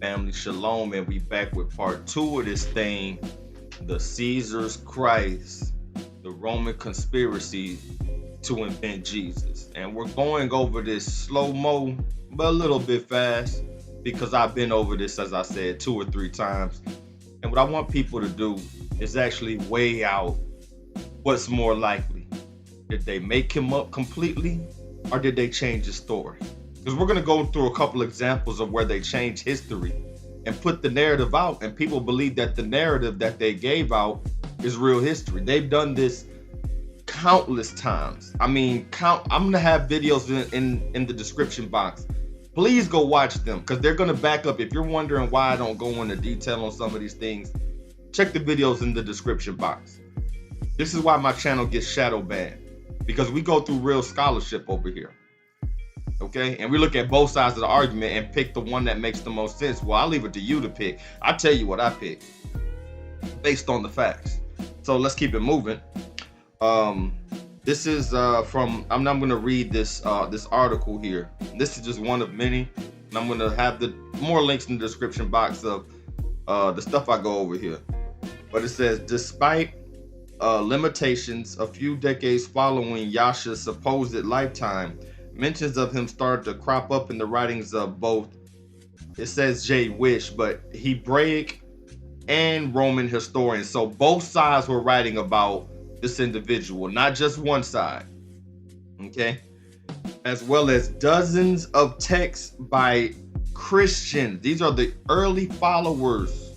Family, shalom, and we back with part 2 of this thing, the Caesar's Christ, the Roman conspiracy to invent Jesus. And we're going over this slow-mo, but a little bit fast, because I've been over this, as I said, 2 or 3 times. And what I want people to do is actually weigh out what's more likely. Did they make him up completely, or did they change his story? Because we're going to go through a couple examples of where they changed history and put the narrative out, and people believe that the narrative that they gave out is real history. They've done this countless times. I mean, I'm going to have videos in the description box. Please go watch them, because they're going to back up. If you're wondering why I don't go into detail on some of these things, check the videos in the description box. This is why my channel gets shadow banned, because we go through real scholarship over here. Okay, and we look at both sides of the argument and pick the one that makes the most sense. Well, I'll leave it to you to pick. I tell you what I pick based on the facts. So let's keep it moving. This is from I'm going to read this article here. This is just one of many, and I'm going to have the more links in the description box of the stuff I go over here. But it says, despite limitations, a few decades following Yasha's supposed lifetime, mentions of him started to crop up in the writings of both, it says J. Wish, but Hebraic and Roman historians. So both sides were writing about this individual, not just one side. Okay, as well as dozens of texts by Christians. These are the early followers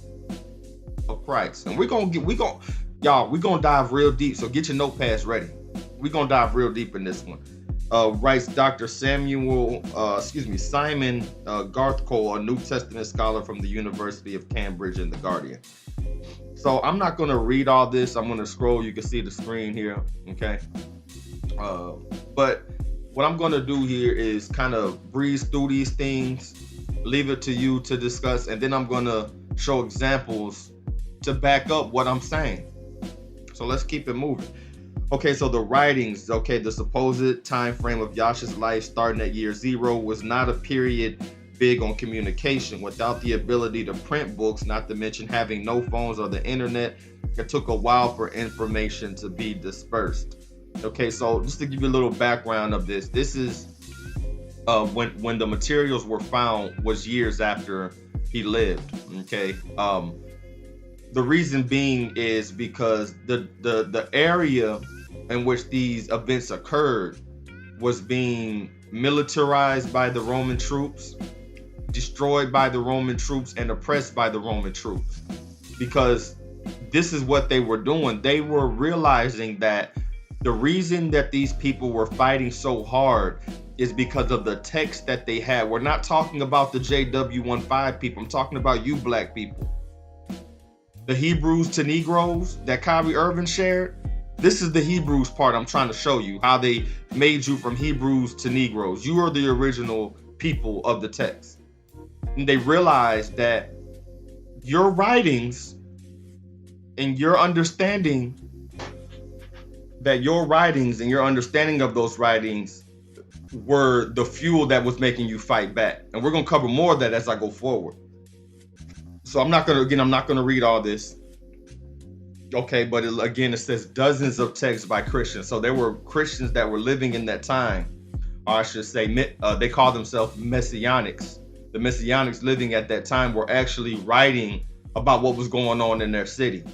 of Christ, and we're gonna dive real deep. So get your notepads ready. We're gonna dive real deep in this one. Writes Dr. Simon Garthcole, a New Testament scholar from the University of Cambridge and The Guardian. So I'm not going to read all this. I'm going to scroll. You can see the screen here. Okay. But what I'm going to do here is kind of breeze through these things, leave it to you to discuss, and then I'm going to show examples to back up what I'm saying. So let's keep it moving. Okay, so the writings, the supposed time frame of Yasha's life starting at year 0 was not a period big on communication. Without the ability to print books, not to mention having no phones or the internet, it took a while for information to be dispersed. Okay, so just to give you a little background of this, this is when the materials were found was years after he lived. Okay, the reason being is because the area in which these events occurred was being militarized by the Roman troops, destroyed by the Roman troops, and oppressed by the Roman troops. Because this is what they were doing. They were realizing that the reason that these people were fighting so hard is because of the text that they had. We're not talking about the JW15 people. I'm talking about you black people. The Hebrews to Negroes that Kyrie Irving shared. This is the Hebrews part I'm trying to show you, how they made you from Hebrews to Negroes. You are the original people of the text. And they realized that your writings and your understanding of those writings were the fuel that was making you fight back. And we're going to cover more of that as I go forward. So I'm not going to read all this. Okay, but it says dozens of texts by Christians. So there were Christians that were living in that time, or I should say, they call themselves Messianics. The Messianics living at that time were actually writing about what was going on in their city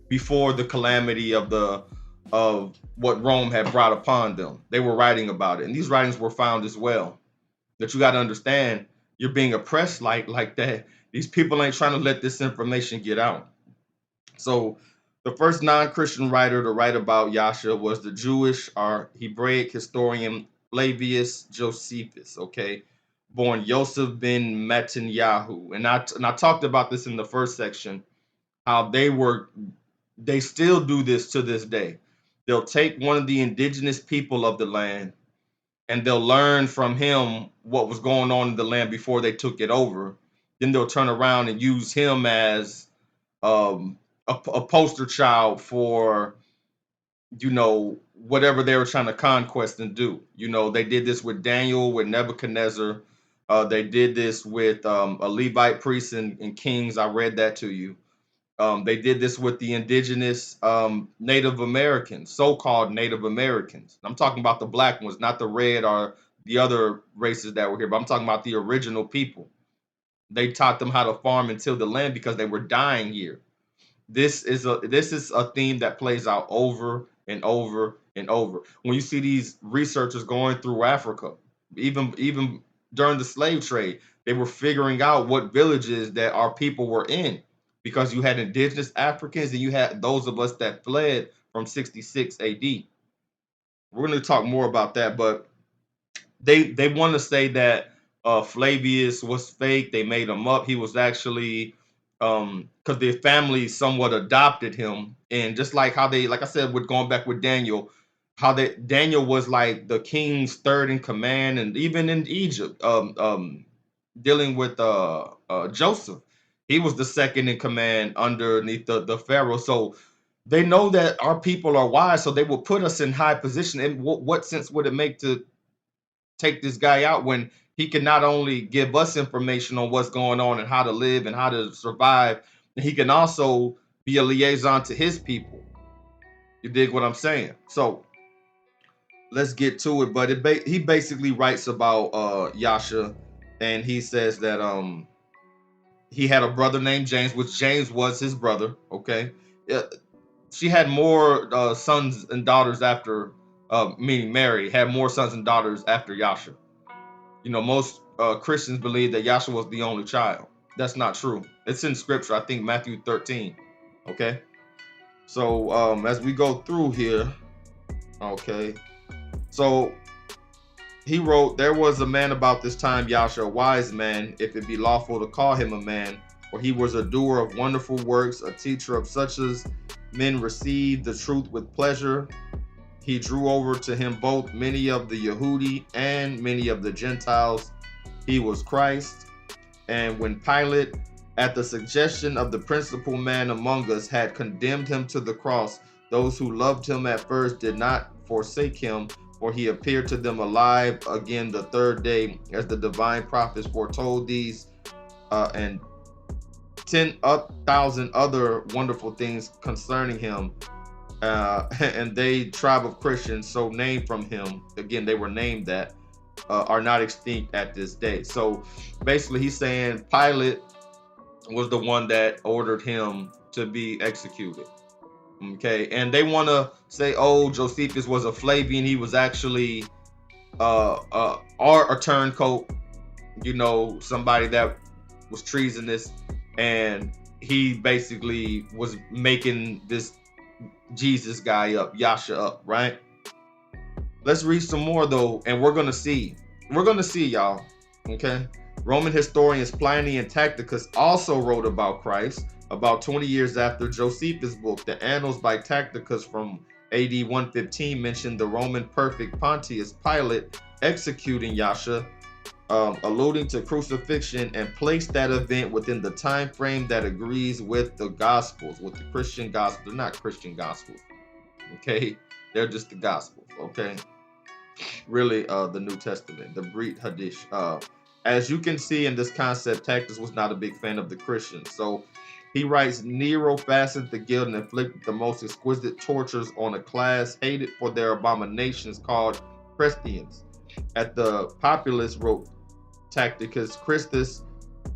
before the calamity of the of what Rome had brought upon them. They were writing about it, and these writings were found as well. That you got to understand, you're being oppressed like that. These people ain't trying to let this information get out. So the first non-Christian writer to write about Yasha was the Jewish or Hebraic historian Flavius Josephus, okay, born Yosef ben Matanyahu. And I talked about this in the first section, how they still do this to this day. They'll take one of the indigenous people of the land and they'll learn from him what was going on in the land before they took it over. Then they'll turn around and use him as um, a poster child for, whatever they were trying to conquest and do. They did this with Daniel, with Nebuchadnezzar. They did this with a Levite priest in Kings. I read that to you. They did this with the indigenous Native Americans, so-called Native Americans. I'm talking about the black ones, not the red or the other races that were here, but I'm talking about the original people. They taught them how to farm and till the land because they were dying here. This is a theme that plays out over and over and over. When you see these researchers going through Africa, even during the slave trade, they were figuring out what villages that our people were in, because you had indigenous Africans and you had those of us that fled from 66 AD. We're going to talk more about that, but they want to say that Flavius was fake. They made him up. He was actually because their family somewhat adopted him, and just like how they, like I said, with going back with Daniel, how Daniel was like the king's third in command, and even in Egypt, dealing with Joseph, he was the second in command underneath the Pharaoh. So they know that our people are wise, so they will put us in high position. And what sense would it make to take this guy out when he can not only give us information on what's going on and how to live and how to survive, and he can also be a liaison to his people. You dig what I'm saying? So let's get to it. But he basically writes about Yasha, and he says that he had a brother named James, which James was his brother. Okay, yeah, she had more sons and daughters after, meaning Mary had more sons and daughters after Yasha. Most Christians believe that Yasha was the only child. That's not true. It's in scripture. I think Matthew 13. Okay. So as we go through here, okay. So he wrote, there was a man about this time, Yasha, a wise man, if it be lawful to call him a man, for he was a doer of wonderful works, a teacher of such as men received the truth with pleasure. He drew over to him both many of the Yehudi and many of the Gentiles. He was Christ. And when Pilate, at the suggestion of the principal man among us, had condemned him to the cross, those who loved him at first did not forsake him, for he appeared to them alive again the third day, as the divine prophets foretold these and 10,000 other wonderful things concerning him. And they, tribe of Christians, so named from him, again, they were named that, are not extinct at this day. So basically he's saying Pilate was the one that ordered him to be executed. Okay, and they want to say, oh, Josephus was a Flavian. He was actually or a turncoat, somebody that was treasonous, and he basically was making this Jesus guy up, Yasha up, right? Let's read some more though, and we're gonna see, y'all. Okay, Roman historians Pliny and Tacitus also wrote about Christ about 20 years after Josephus' book. The Annals by Tacitus from AD 115 mentioned the Roman prefect Pontius Pilate executing Yasha, alluding to crucifixion, and placed that event within the time frame that agrees with the Gospels, with the Christian Gospels. They're not Christian Gospels, okay? They're just the Gospels, okay? Really, the New Testament, the Brit Hadish. As you can see in this concept, Tacitus was not a big fan of the Christians. So he writes, Nero fastened the guilt and inflicted the most exquisite tortures on a class hated for their abominations called Christians. At the populace, wrote Tacitus, Christus,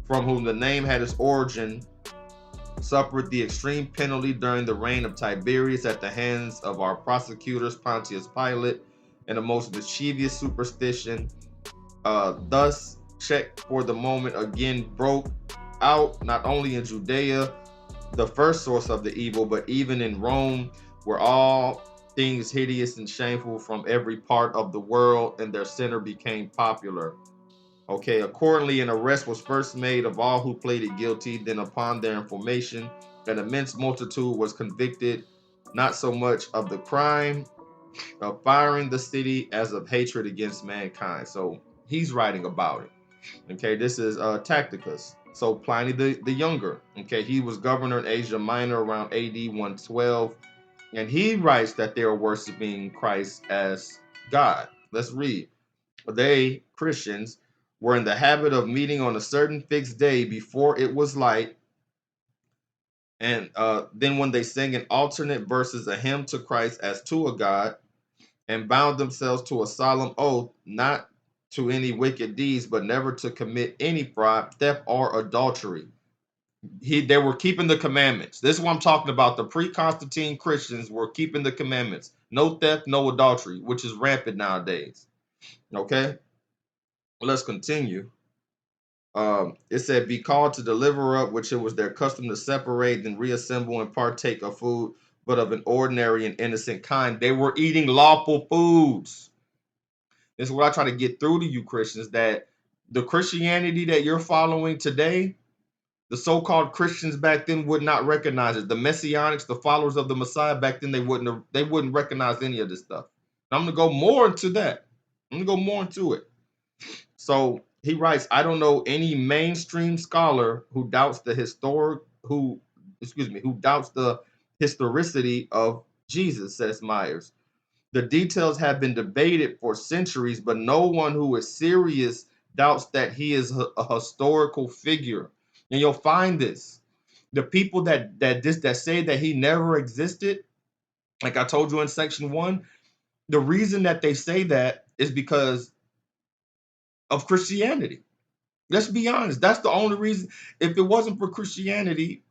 from whom the name had its origin, suffered the extreme penalty during the reign of Tiberius at the hands of our prosecutors Pontius Pilate, and a most mischievous superstition. Thus, check for the moment again broke out, not only in Judea, the first source of the evil, but even in Rome, where all things hideous and shameful from every part of the world and their center became popular. Okay, accordingly, an arrest was first made of all who pleaded guilty. Then, upon their information, an immense multitude was convicted, not so much of the crime of firing the city as of hatred against mankind. So he's writing about it. Okay, this is Tacticus. So Pliny the Younger. Okay, he was governor in Asia Minor around AD 112, and he writes that they are worshiping Christ as God. Let's read. They, Christians, were in the habit of meeting on a certain fixed day before it was light, and then when they sang in alternate verses a hymn to Christ as to a God, and bound themselves to a solemn oath not to any wicked deeds, but never to commit any fraud, theft, or adultery. They were keeping the commandments. This is what I'm talking about. The pre-Constantine Christians were keeping the commandments. No theft, no adultery, which is rampant nowadays. Okay, let's continue. It said, be called to deliver up, which it was their custom to separate, then reassemble and partake of food, but of an ordinary and innocent kind. They were eating lawful foods. This is what I try to get through to you Christians, that the Christianity that you're following today, the so-called Christians back then would not recognize it. The Messianics, the followers of the Messiah back then, they wouldn't recognize any of this stuff. And I'm gonna go more into that. I'm gonna go more into it. So he writes, I don't know any mainstream scholar who doubts the historicity of Jesus, says Myers. The details have been debated for centuries, but no one who is serious doubts that he is a historical figure. And you'll find this. The people that say that he never existed, like I told you in section 1, the reason that they say that is because of Christianity. Let's be honest. That's the only reason. If it wasn't for Christianity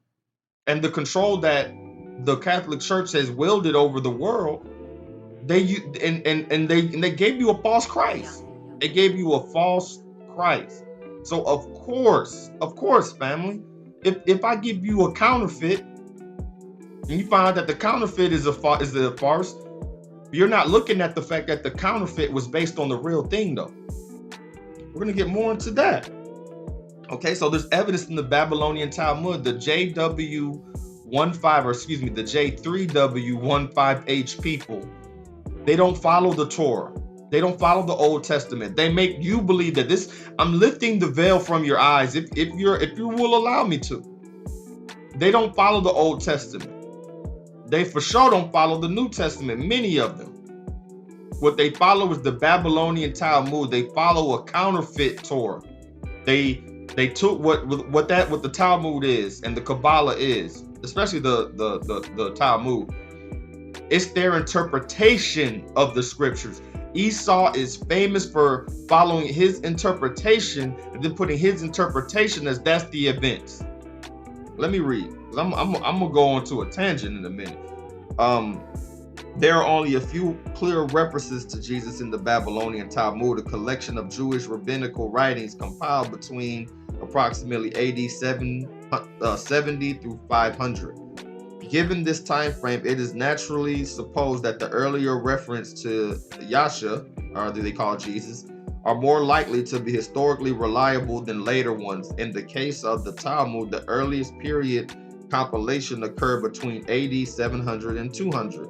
and the control that the Catholic Church has wielded over the world, they gave you a false Christ. They gave you a false Christ. So of course, family, if I give you a counterfeit and you find out that the counterfeit is a farce, you're not looking at the fact that the counterfeit was based on the real thing, though. We're gonna get more into that. Okay, so there's evidence in the Babylonian Talmud, the J3W15H people. They don't follow the Torah. They don't follow the Old Testament. They make you believe that this. I'm lifting the veil from your eyes, if you will allow me to. They don't follow the Old Testament. They for sure don't follow the New Testament. Many of them. What they follow is the Babylonian Talmud. They follow a counterfeit Torah. They took what the Talmud is and the Kabbalah is, especially the Talmud. It's their interpretation of the scriptures. Esau is famous for following his interpretation and then putting his interpretation as that's the events. Let me read. I'm gonna go on to a tangent in a minute. There are only a few clear references to Jesus in the Babylonian Talmud, a collection of Jewish rabbinical writings compiled between approximately AD 70 through 500. Given this time frame, it is naturally supposed that the earlier reference to Yasha, or do they call Jesus, are more likely to be historically reliable than later ones. In the case of the Talmud, the earliest period compilation occurred between AD 700 and 200.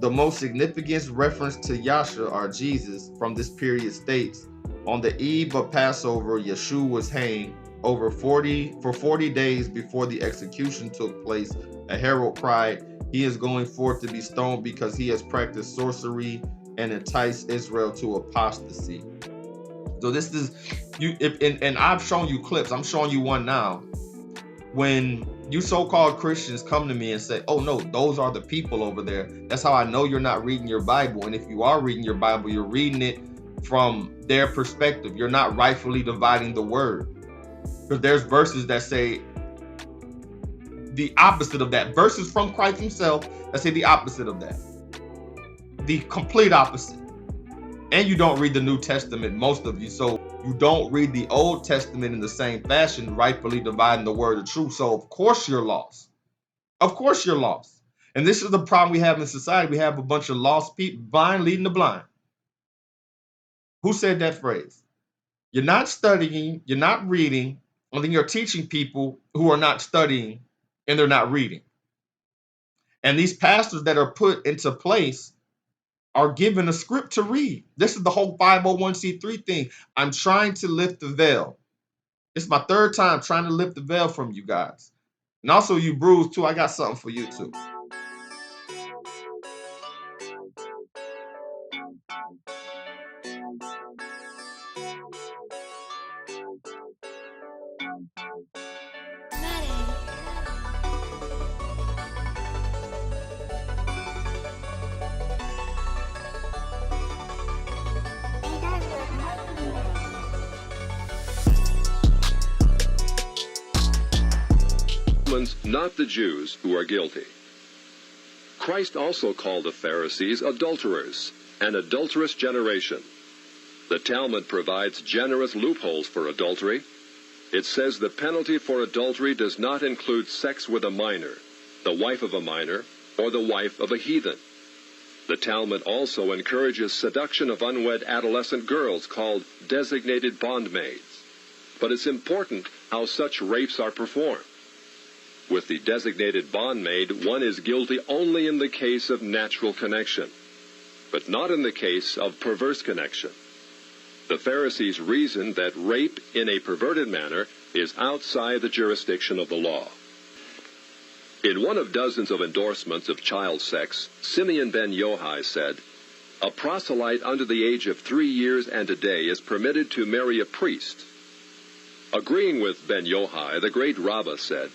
The most significant reference to Yasha, or Jesus, from this period states, on the eve of Passover, Yeshua was hanged. For 40 days before the execution took place, a herald cried, he is going forth to be stoned because he has practiced sorcery and enticed Israel to apostasy. So this is and I've shown you clips. I'm showing you one now. When you so-called Christians come to me and say, oh no, those are the people over there, that's how I know you're not reading your Bible. And if you are reading your Bible, you're reading it from their perspective. You're not rightfully dividing the word. Because there's verses that say the opposite of that. Verses from Christ himself that say the opposite of that. The complete opposite. And you don't read the New Testament, most of you. So you don't read the Old Testament in the same fashion, rightfully dividing the word of truth. So of course you're lost. Of course you're lost. And this is the problem we have in society. We have a bunch of lost people, blind leading the blind. Who said that phrase? You're not studying, you're not reading, and then you're teaching people who are not studying and they're not reading. And these pastors that are put into place are given a script to read. This is the whole 501c3 thing. I'm trying to lift the veil. It's my third time trying to lift the veil from you guys. And also you Bruise too, I got something for you too. Not the Jews who are guilty. Christ also called the Pharisees adulterers, an adulterous generation. The Talmud provides generous loopholes for adultery. It says the penalty for adultery does not include sex with a minor, the wife of a minor, or the wife of a heathen. The Talmud also encourages seduction of unwed adolescent girls called designated bondmaids. But it's important how such rapes are performed. With the designated bondmaid, one is guilty only in the case of natural connection, but not in the case of perverse connection. The Pharisees reasoned that rape in a perverted manner is outside the jurisdiction of the law. In one of dozens of endorsements of child sex, Simeon ben Yohai said, "A proselyte under the age of 3 years and a day is permitted to marry a priest." Agreeing with ben Yohai, the great Rabbah said,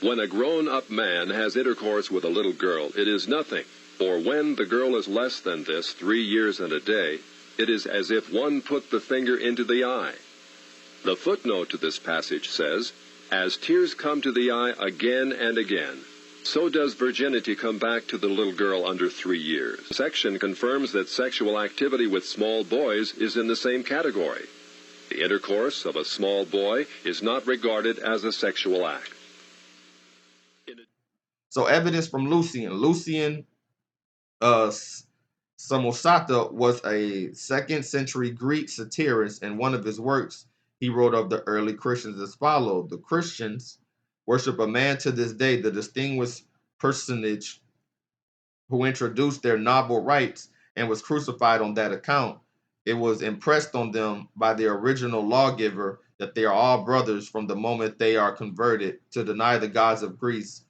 "When a grown-up man has intercourse with a little girl, it is nothing, for when the girl is less than this, 3 years and a day, it is as if one put the finger into the eye." The footnote to this passage says, "As tears come to the eye again and again, so does virginity come back to the little girl under 3 years." The section confirms that sexual activity with small boys is in the same category. The intercourse of a small boy is not regarded as a sexual act. So evidence from Lucian. Lucian Samosata was a 2nd century Greek satirist. In one of his works, he wrote of the early Christians as follows: "The Christians worship a man to this day, the distinguished personage who introduced their novel rites and was crucified on that account. It was impressed on them by their original lawgiver that they are all brothers from the moment they are converted, to deny the gods of Greece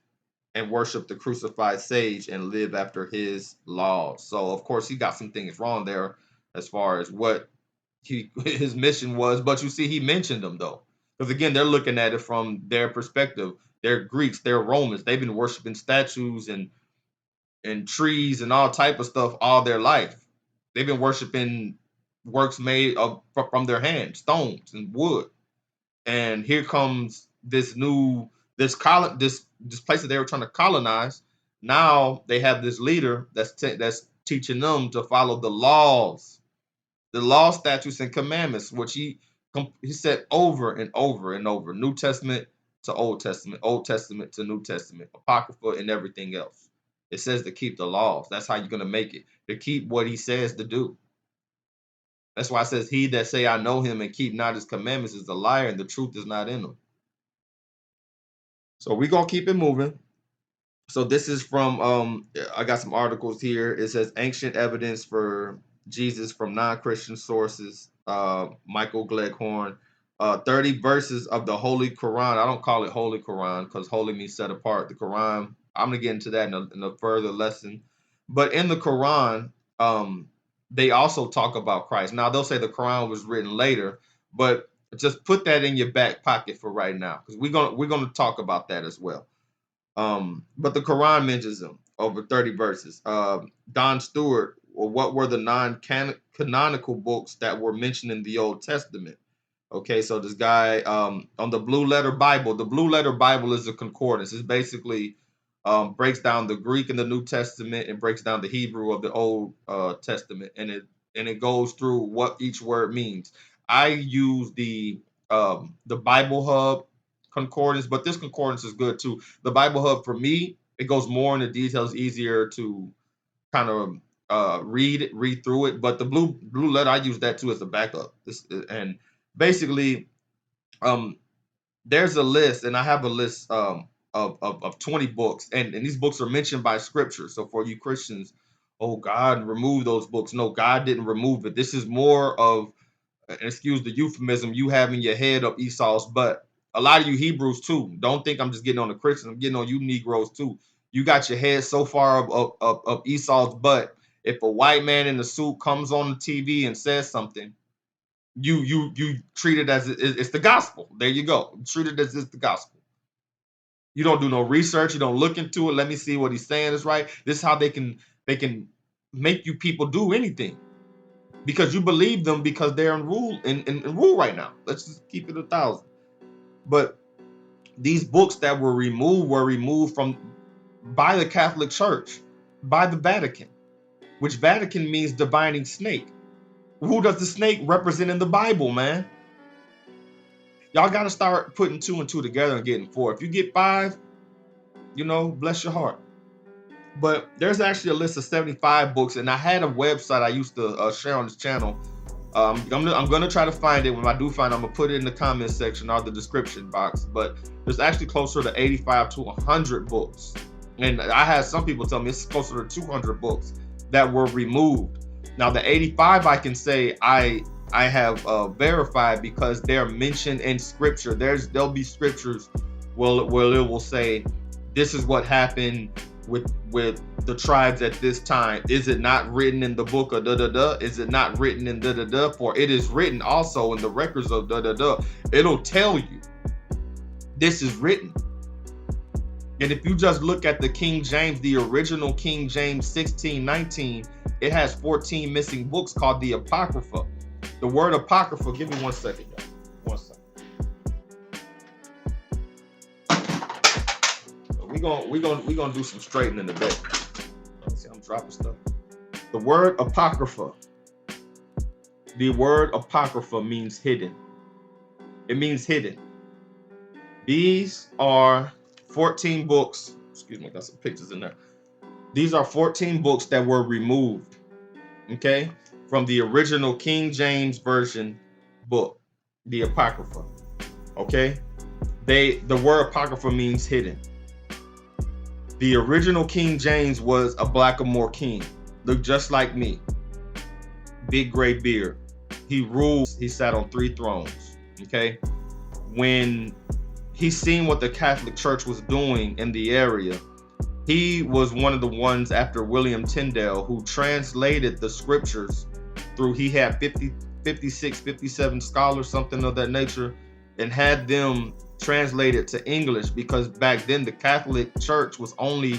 and worship the crucified sage and live after his laws." So of course he got some things wrong there as far as what his mission was, but you see he mentioned them though, because again they're looking at it from their perspective. They're Greeks, they're Romans, they've been worshiping statues and trees and all type of stuff all their life. They've been worshiping works made of from their hands, stones and wood. And here comes this new this place that they were trying to colonize. Now they have this leader that's teaching them to follow the laws, statutes, and commandments, which he said over and over and over, New Testament to Old Testament, Old Testament to New Testament, Apocrypha and everything else. It says to keep the laws. That's how you're going to make it, to keep what he says to do. That's why it says, "He that say I know him and keep not his commandments is a liar, and the truth is not in him." So we're going to keep it moving. So this is from, I got some articles here. It says ancient evidence for Jesus from non-Christian sources. Michael Gleghorn, 30 verses of the Holy Quran. I don't call it Holy Quran because holy means set apart. The Quran, I'm going to get into that in a further lesson. But in the Quran, they also talk about Christ. Now they'll say the Quran was written later, but just put that in your back pocket for right now, because we're gonna talk about that as well. But the Quran mentions them over 30 verses. Don Stewart, or what were the non-canonical books that were mentioned in the Old Testament? Okay, so this guy on the Blue Letter Bible. The Blue Letter Bible is a concordance. It basically breaks down the Greek in the New Testament and breaks down the Hebrew of the Old Testament, and it goes through what each word means. I use the Bible Hub concordance, but this concordance is good too. The Bible Hub for me, it goes more into details, easier to kind of read through it. But the blue letter, I use that too as a backup. And basically, um, there's a list, and I have a list of 20 books, and these books are mentioned by Scripture. So for you Christians, oh, God remove those books. No, God didn't remove it. This is more of, and excuse the euphemism, you having your head up Esau's butt. A lot of you Hebrews too. Don't think I'm just getting on the Christians. I'm getting on you Negroes too. You got your head so far up Esau's butt. If a white man in a suit comes on the TV and says something, you treat it as it's the gospel. There you go. Treat it as it's the gospel. You don't do no research. You don't look into it. Let me see what he's saying is right. This is how they can make you people do anything, because you believe them because they're in rule right now. Let's just keep it 1,000. But these books that were removed from by the Catholic Church, by the Vatican, which Vatican means divining snake. Who does the snake represent in the Bible, man? Y'all got to start putting 2 and 2 together and getting 4. If you get 5, bless your heart. But there's actually a list of 75 books, and I had a website I used to share on this channel. I'm gonna try to find it. When I do find it, I'm gonna put it in the comment section or the description box. But there's actually closer to 85 to 100 books, and I had some people tell me it's closer to 200 books that were removed. Now the 85, I can say I have verified because they're mentioned in Scripture. There'll be scriptures where it will say, this is what happened with the tribes at this time. Is it not written in the book of da da da? Is it not written in da da da? For it is written also in the records of da da da. It'll tell you this is written. And if you just look at the King James, the original King James 1619, it has 14 missing books called the Apocrypha. The word Apocrypha, give me 1 second, y'all. 1 second. We're gonna do some straightening today. See, I'm dropping stuff. The word Apocrypha. The word Apocrypha means hidden. It means hidden. These are 14 books. Excuse me, got some pictures in there. These are 14 books that were removed, okay, from the original King James Version book, the Apocrypha. Okay, the word Apocrypha means hidden. The original King James was a blackamoor king, looked just like me, big gray beard. He ruled. He sat on 3 thrones. Okay, when he seen what the Catholic Church was doing in the area, he was one of the ones after William Tyndale who translated the scriptures through. He had 56, 57 scholars, something of that nature, and had them translated to English, because back then the Catholic Church was only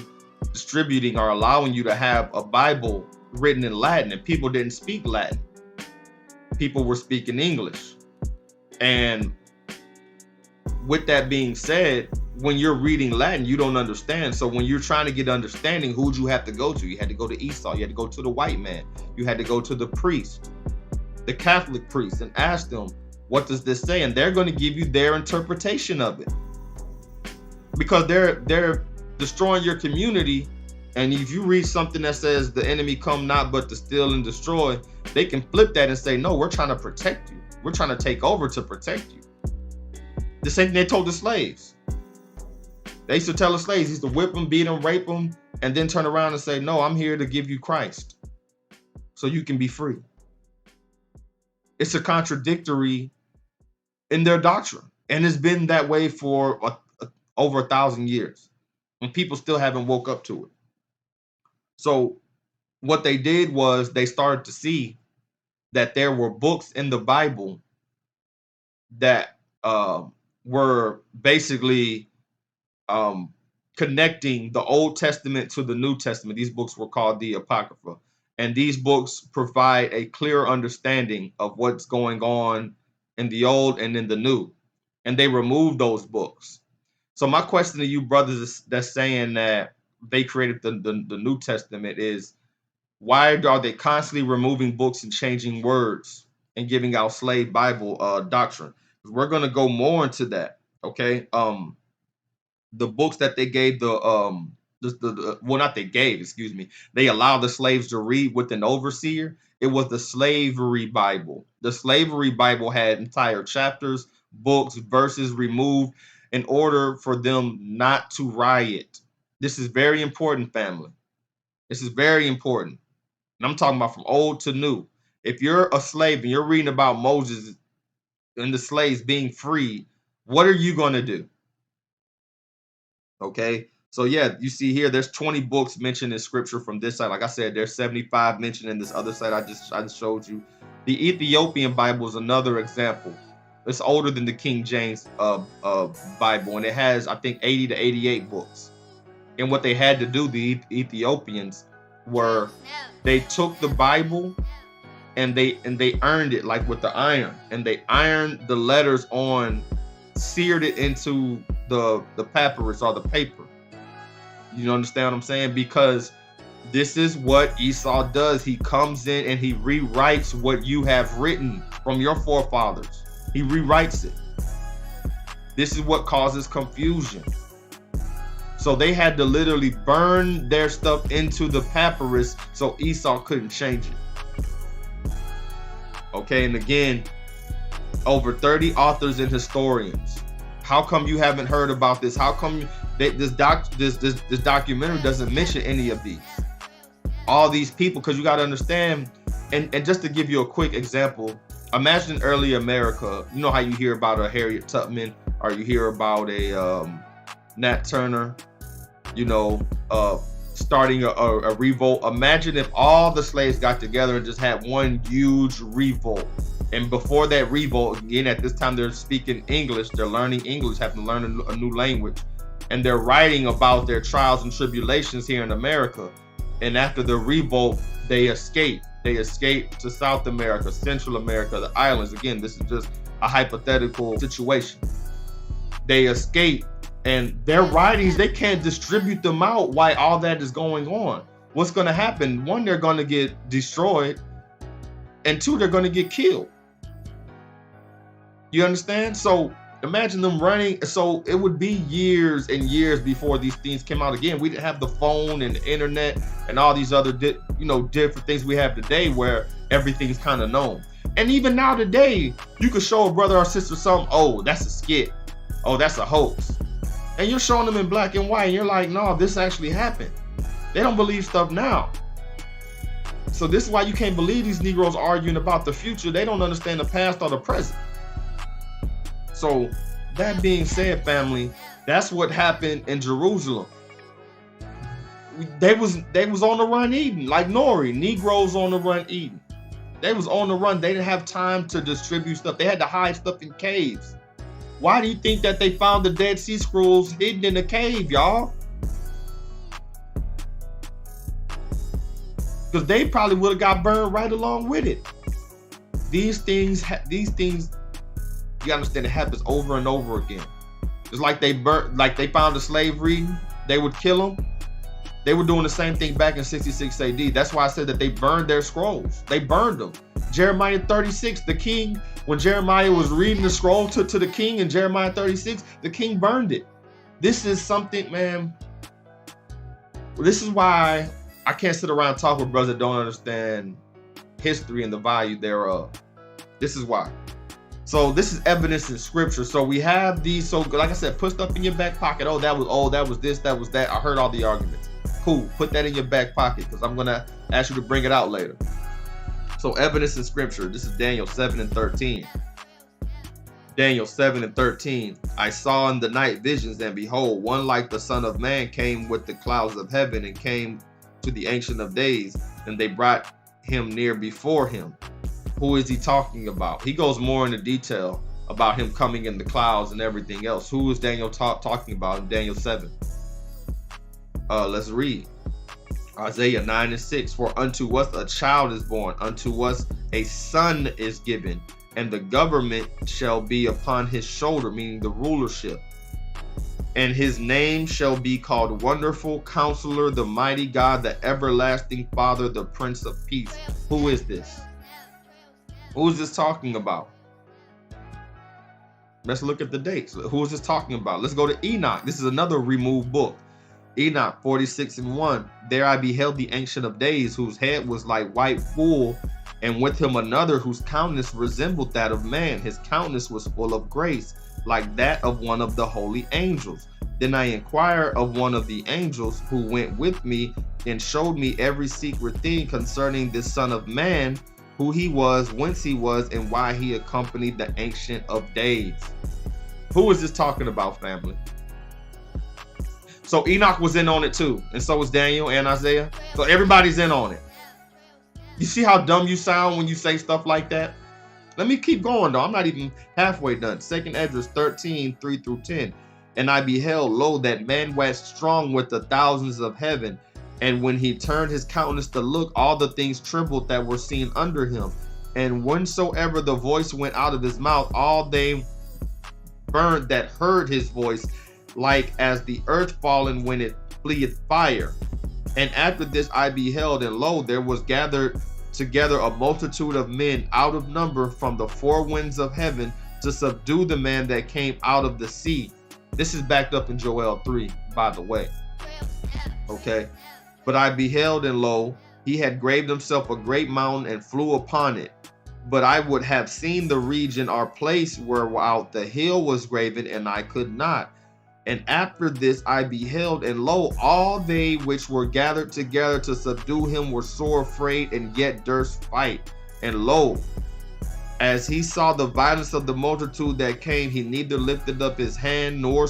distributing or allowing you to have a Bible written in Latin, and people didn't speak Latin. People were speaking English. And with that being said, when you're reading Latin, you don't understand. So when you're trying to get understanding, who'd you have to go to? You had to go to Esau. You had to go to the white man. You had to go to the priest, the Catholic priest, and ask them, what does this say? And they're going to give you their interpretation of it, because they're destroying your community. And if you read something that says the enemy come not but to steal and destroy, they can flip that and say, no, we're trying to protect you. We're trying to take over to protect you. The same thing they told the slaves. They used to tell the slaves, used to whip them, beat them, rape them, and then turn around and say, no, I'm here to give you Christ so you can be free. It's a contradictory in their doctrine, and it's been that way for over 1,000 years, and people still haven't woke up to it. So what they did was they started to see that there were books in the Bible that were basically connecting the Old Testament to the New Testament. These books were called the Apocrypha, and these books provide a clear understanding of what's going on in the Old and in the New, and they removed those books. So my question to you brothers that's saying that they created the New Testament is, why are they constantly removing books and changing words and giving out slave Bible doctrine? We're going to go more into that. Okay. The books that they gave well, not they gave, excuse me, they allowed the slaves to read with an overseer. It was the slavery Bible. The slavery Bible had entire chapters, books, verses removed in order for them not to riot. This is very important, family. This is very important. And I'm talking about from old to new. If you're a slave and you're reading about Moses and the slaves being free, what are you going to do? Okay. So yeah, you see here, there's 20 books mentioned in scripture from this side. Like I said, there's 75 mentioned in this other side I just showed you. The Ethiopian Bible is another example. It's older than the King James Bible, and it has, I think, 80 to 88 books. And what they had to do, the Ethiopians, were they took the Bible and they ironed it like with the iron, and they ironed the letters on, seared it into the papyrus or the paper. You understand what I'm saying? Because this is what Esau does. He comes in and he rewrites what you have written from your forefathers. He rewrites it. This is what causes confusion. So they had to literally burn their stuff into the papyrus so Esau couldn't change it. Okay, and again, over 30 authors and historians. How come you haven't heard about this? How come this documentary doesn't mention any of these? All these people, because you got to understand, and just to give you a quick example, imagine early America. You know how you hear about a Harriet Tubman, or you hear about a Nat Turner, starting a revolt. Imagine if all the slaves got together and just had one huge revolt. And before that revolt, again, at this time they're speaking English, they're learning English, having to learn a new language, and they're writing about their trials and tribulations here in America. And after the revolt, they escape. They escape to South America, Central America, the islands. Again, this is just a hypothetical situation. They escape, and their writings, they can't distribute them out while all that is going on. What's going to happen? One, they're going to get destroyed, and two, they're going to get killed. You understand? So imagine them running. So it would be years and years before these things came out. Again, we didn't have the phone and the internet and all these other different things we have today where everything's kind of known. And even now today, you could show a brother or sister something, oh, that's a skit, oh, that's a hoax, and you're showing them in black and white, and you're like, no, this actually happened. They don't believe stuff now. So this is why you can't believe these Negroes arguing about the future. They don't understand the past or the present. So that being said, family, that's what happened in Jerusalem. They was on the run eating, like Nori, Negroes on the run eating. They was on the run. They didn't have time to distribute stuff. They had to hide stuff in caves. Why do you think that they found the Dead Sea Scrolls hidden in a cave, y'all? Because they probably would have got burned right along with it. These things, you understand, it happens over and over again. It's like they found a slave reading, they would kill them. They were doing the same thing back in 66 AD. That's why I said that they burned their scrolls. They burned them. Jeremiah 36, the king, when Jeremiah was reading the scroll to the king in Jeremiah 36, the king burned it. This is something, man. This is why I can't sit around and talk with brothers that don't understand history and the value thereof. This is why. So this is evidence in scripture. So we have these, so like I said, put stuff in your back pocket. Oh, that was this, that was that. I heard all the arguments. Cool, put that in your back pocket because I'm gonna ask you to bring it out later. So evidence in scripture. This is Daniel 7 and 13. Daniel 7 and 13. I saw in the night visions, and behold, one like the Son of Man came with the clouds of heaven and came to the Ancient of Days, and they brought him near before him. Who is he talking about? He goes more into detail about him coming in the clouds and everything else. Who is Daniel talking about in Daniel 7? Let's read. Isaiah 9 and 6. For unto us a child is born, unto us a son is given, and the government shall be upon his shoulder, meaning the rulership. And his name shall be called Wonderful Counselor, the Mighty God, the Everlasting Father, the Prince of Peace. Who is this? Who is this talking about? Let's look at the dates. Who is this talking about? Let's go to Enoch. This is another removed book. Enoch 46:1. There I beheld the Ancient of Days, whose head was like white wool, and with him another whose countenance resembled that of man. His countenance was full of grace, like that of one of the holy angels. Then I inquired of one of the angels who went with me, and showed me every secret thing concerning this Son of Man, who he was, whence he was, and why he accompanied the Ancient of Days. Who is this talking about, family? So Enoch was in on it too, and so was Daniel and Isaiah. So everybody's in on it. You see how dumb you sound when you say stuff like that? Let me keep going though. I'm not even halfway done. 2nd Esdras 13:3-10. And I beheld, lo, that man waxed strong with the thousands of heaven. And when he turned his countenance to look, all the things trembled that were seen under him. And whensoever the voice went out of his mouth, all they burned that heard his voice, like as the earth fallen when it fleeth fire. And after this I beheld, and lo, there was gathered together a multitude of men out of number from the four winds of heaven to subdue the man that came out of the sea. This is backed up in Joel 3, by the way. Okay. But I beheld, and lo, he had graved himself a great mountain and flew upon it. But I would have seen the region or place whereout the hill was graven, and I could not. And after this I beheld, and lo, all they which were gathered together to subdue him were sore afraid, and yet durst fight. And lo, as he saw the violence of the multitude that came, he neither lifted up his hand, nor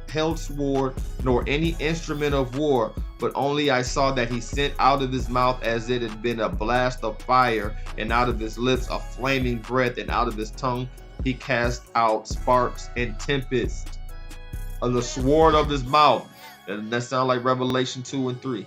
held sword, nor any instrument of war, but only I saw that he sent out of his mouth as it had been a blast of fire, and out of his lips a flaming breath, and out of his tongue he cast out sparks and tempest. On the sword of his mouth. And that sounds like Revelation 2 and 3.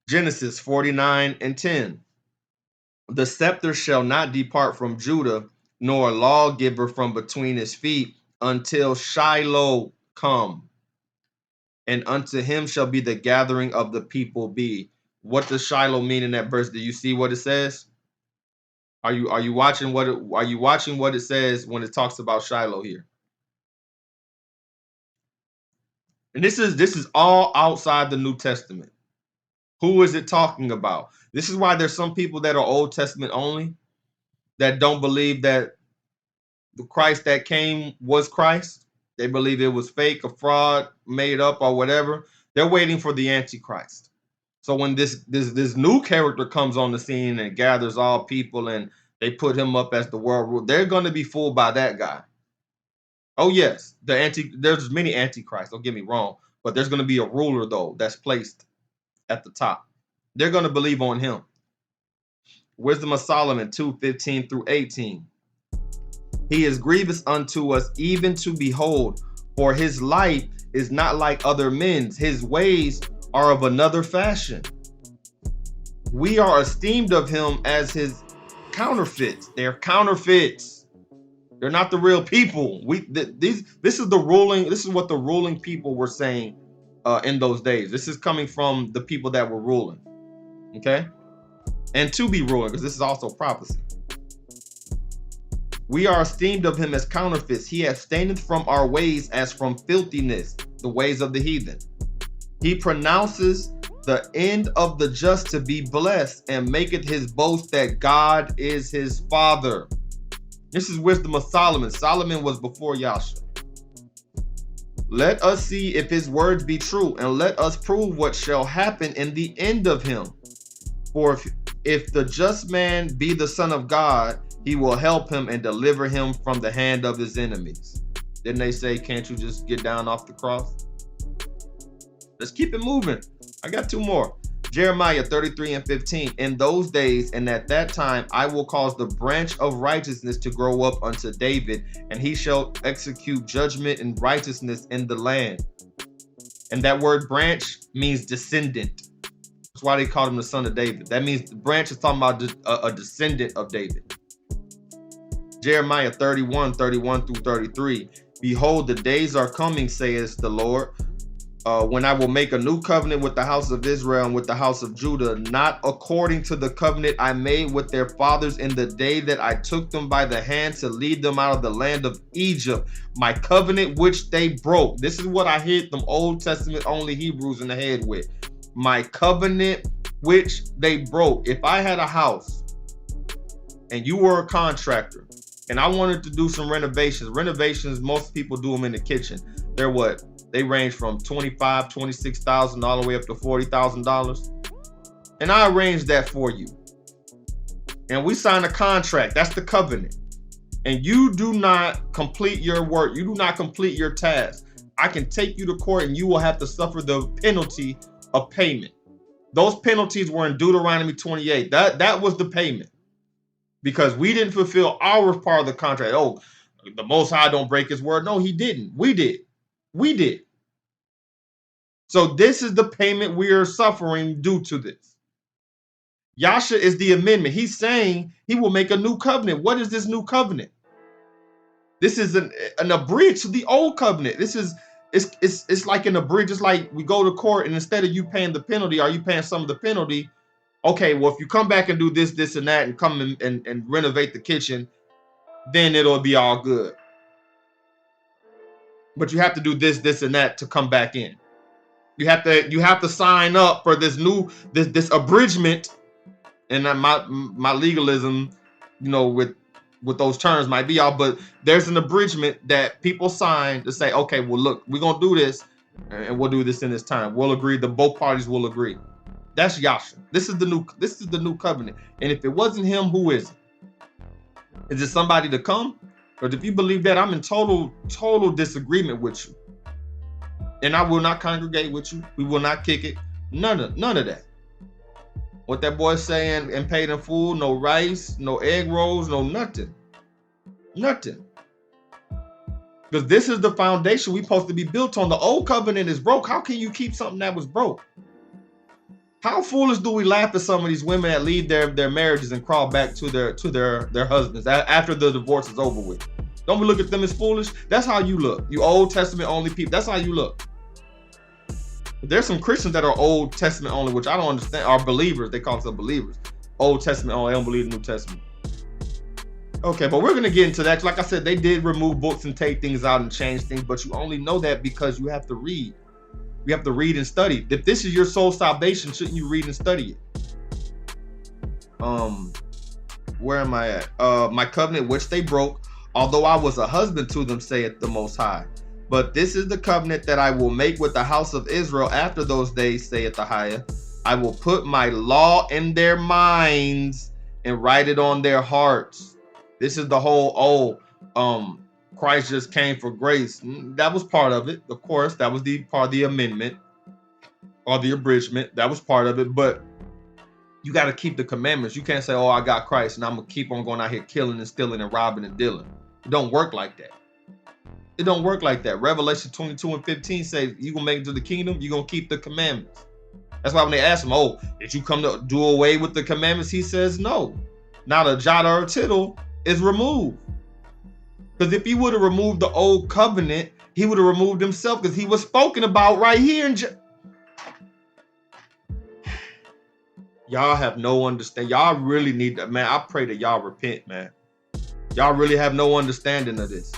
Genesis 49:10. The scepter shall not depart from Judah, nor a lawgiver from between his feet, until Shiloh come. And unto him shall be the gathering of the people be. What does Shiloh mean in that verse? Do you see what it says? Are you watching what it says when it talks about Shiloh here? And this is all outside the New Testament. Who is it talking about? This is why there's some people that are Old Testament only, that don't believe that the Christ that came was Christ. They believe it was fake, a fraud, made up, or whatever. They're waiting for the Antichrist. So when this new character comes on the scene and gathers all people and they put him up as the world ruler, they're going to be fooled by that guy. Oh yes, there's many antichrists, don't get me wrong, but there's going to be a ruler though that's placed at the top. They're going to believe on him. Wisdom of Solomon 2:15-18. He is grievous unto us even to behold, for his life is not like other men's. His ways are of another fashion. We are esteemed of him as his counterfeits. They're counterfeits. They're not the real people. This is what the ruling people were saying in those days. This is coming from the people that were ruling. Okay? And to be ruling, because this is also prophecy. We are esteemed of him as counterfeits. He abstaineth from our ways as from filthiness, the ways of the heathen. He pronounces the end of the just to be blessed, and maketh his boast that God is his father. This is wisdom of Solomon. Solomon was before Yasha. Let us see if his words be true, and let us prove what shall happen in the end of him. For if the just man be the son of God, he will help him and deliver him from the hand of his enemies. Didn't they say, can't you just get down off the cross? Let's keep it moving. I got two more. Jeremiah 33:15. In those days and at that time, I will cause the branch of righteousness to grow up unto David, and he shall execute judgment and righteousness in the land. And that word branch means descendant. That's why they called him the son of David. That means the branch is talking about a descendant of David. Jeremiah 31:31 through 33. Behold, the days are coming, says the Lord, when I will make a new covenant with the house of Israel and with the house of Judah, not according to the covenant I made with their fathers in the day that I took them by the hand to lead them out of the land of Egypt, my covenant which they broke. This is what I hit them Old Testament only Hebrews in the head with. My covenant which they broke. If I had a house and you were a contractor and I wanted to do some renovations, most people do them in the kitchen. They're what? They range from $25,000, $26,000 all the way up to $40,000. And I arranged that for you. And we signed a contract. That's the covenant. And you do not complete your work. You do not complete your task. I can take you to court and you will have to suffer the penalty of payment. Those penalties were in Deuteronomy 28. That was the payment. Because we didn't fulfill our part of the contract. Oh, the Most High don't break his word. No, he didn't. We did. We did. So this is the payment we are suffering due to this. Yasha is the amendment. He's saying he will make a new covenant. What is this new covenant? This is an abridge to the old covenant. This is it's like an abridge. It's like we go to court and instead of you paying the penalty, are you paying some of the penalty? Okay, well, if you come back and do this, this, and that, and come and renovate the kitchen, then it'll be all good. But you have to do this, this, and that to come back in. You have to sign up for this new this abridgment, and my legalism, with those terms might be all, but there's an abridgment that people sign to say, okay, well, look, we're gonna do this, and we'll do this in this time. We'll agree. Both parties will agree. That's Yasha. This is the new covenant. And if it wasn't him, who is it? Is it somebody to come? Because if you believe that, I'm in total disagreement with you. And I will not congregate with you. We will not kick it. None of that. What that boy's saying and paid in full, no rice, no egg rolls, no nothing. Nothing. Because this is the foundation we're supposed to be built on. The old covenant is broke. How can you keep something that was broke? How foolish do we laugh at some of these women that leave their marriages and crawl back to their husbands after the divorce is over with? Don't we look at them as foolish? That's how you look. You Old Testament only people. That's how you look. There's some Christians that are Old Testament only, which I don't understand. Are believers. They call themselves believers. Old Testament only. They don't believe the New Testament. Okay, but we're going to get into that. Like I said, they did remove books and take things out and change things, but you only know that because you have to read. You have to read and study. If this is your soul salvation, shouldn't you read and study it? Where am I at? My covenant which they broke, although I was a husband to them, saith the Most High. But this is the covenant that I will make with the house of Israel after those days, saith the Higher. I will put my law in their minds and write it on their hearts. This is the whole Christ just came for grace. That was part of it. Of course, that was the part of the amendment or the abridgment. That was part of it. But you got to keep the commandments. You can't say, oh, I got Christ and I'm going to keep on going out here killing and stealing and robbing and dealing. It don't work like that. It don't work like that. Revelation 22:15 says you're going to make it to the kingdom. You're going to keep the commandments. That's why when they ask him, oh, did you come to do away with the commandments? He says, no. Not a jot or a tittle is removed. Because if he would have removed the old covenant, he would have removed himself, because he was spoken about right here in y'all have no understanding. Y'all really need to, man. I pray that y'all repent, man. Y'all really have no understanding of this.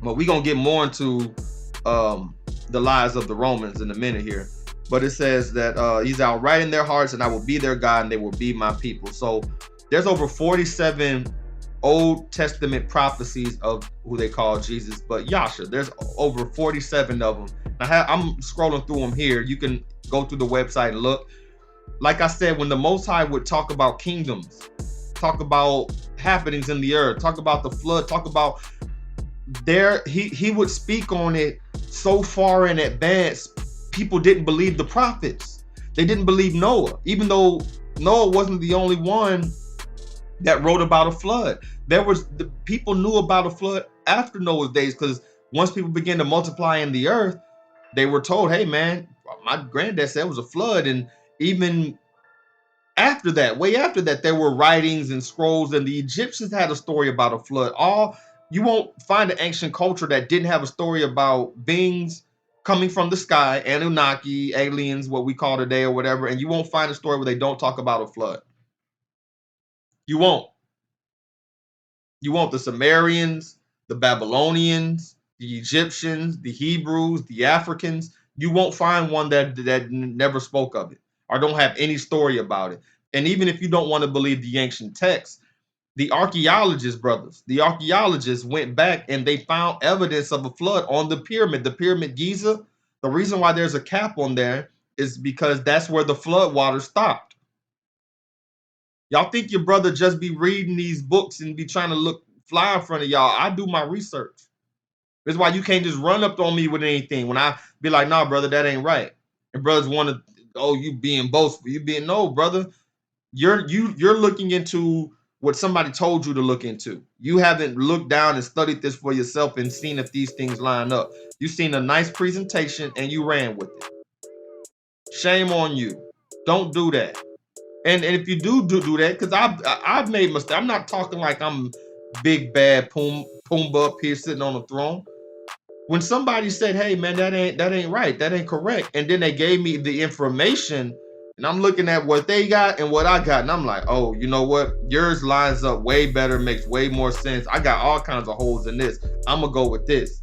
But we're gonna get more into the lies of the Romans in a minute here. But it says that he's out right in their hearts, and I will be their God, and they will be my people. So there's over 47 Old Testament prophecies of who they call Jesus, but Yasha. There's over 47 of them. I'm scrolling through them here. You can go through the website and look. Like I said, when the Most High would talk about kingdoms, talk about happenings in the earth, talk about the flood, talk about he would speak on it so far in advance. People didn't believe the prophets. They didn't believe Noah, even though Noah wasn't the only one that wrote about a flood. The people knew about a flood after Noah's days, because once people began to multiply in the earth, they were told, hey man, my granddad said it was a flood. And even after that, way after that, there were writings and scrolls, and the Egyptians had a story about a flood. You won't find an ancient culture that didn't have a story about beings coming from the sky, Anunnaki, aliens, what we call today or whatever, and you won't find a story where they don't talk about a flood. You won't. You won't. The Sumerians, the Babylonians, the Egyptians, the Hebrews, the Africans, you won't find one that never spoke of it or don't have any story about it. And even if you don't want to believe the ancient texts, the archaeologists, brothers, the archaeologists went back and they found evidence of a flood on the pyramid Giza. The reason why there's a cap on there is because that's where the flood water stopped. Y'all think your brother just be reading these books and be trying to look fly in front of y'all? I do my research. That's why you can't just run up on me with anything when I be like, nah, brother, that ain't right. And brothers want to, oh, you being boastful. You being, no, brother. You're looking into what somebody told you to look into. You haven't looked down and studied this for yourself and seen if these things line up. You've seen a nice presentation and you ran with it. Shame on you. Don't do that. And if you do that, because I've made mistakes. I'm not talking like I'm big bad Pumbaa up here sitting on the throne. When somebody said, hey man, that ain't right, that ain't correct, and then they gave me the information, and I'm looking at what they got and what I got, and I'm like, oh, you know what, yours lines up way better, makes way more sense. I got all kinds of holes in this. I'm gonna go with this.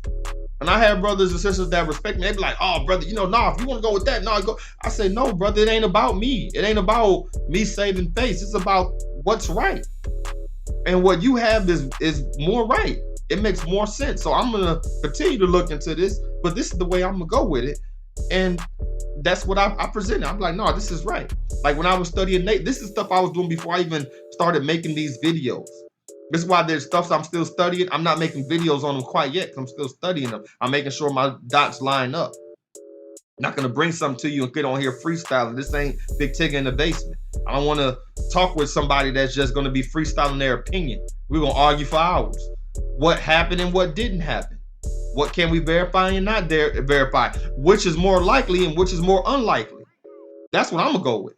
And I have brothers and sisters that respect me. They be like, oh brother, if you want to go with that, go. I say, no brother, it ain't about me. It ain't about me saving face. It's about what's right. And what you have is more right. It makes more sense. So I'm gonna continue to look into this, but this is the way I'm gonna go with it. And that's what I presented. I'm like, no, this is right. Like when I was studying Nate, this is stuff I was doing before I even started making these videos. This is why there's stuff I'm still studying. I'm not making videos on them quite yet because I'm still studying them. I'm making sure my dots line up. I'm not gonna bring something to you and get on here freestyling. This ain't Big Tigger in the basement. I don't want to talk with somebody that's just gonna be freestyling their opinion. We're gonna argue for hours. What happened and what didn't happen? What can we verify and not verify? Which is more likely and which is more unlikely? That's what I'm gonna go with.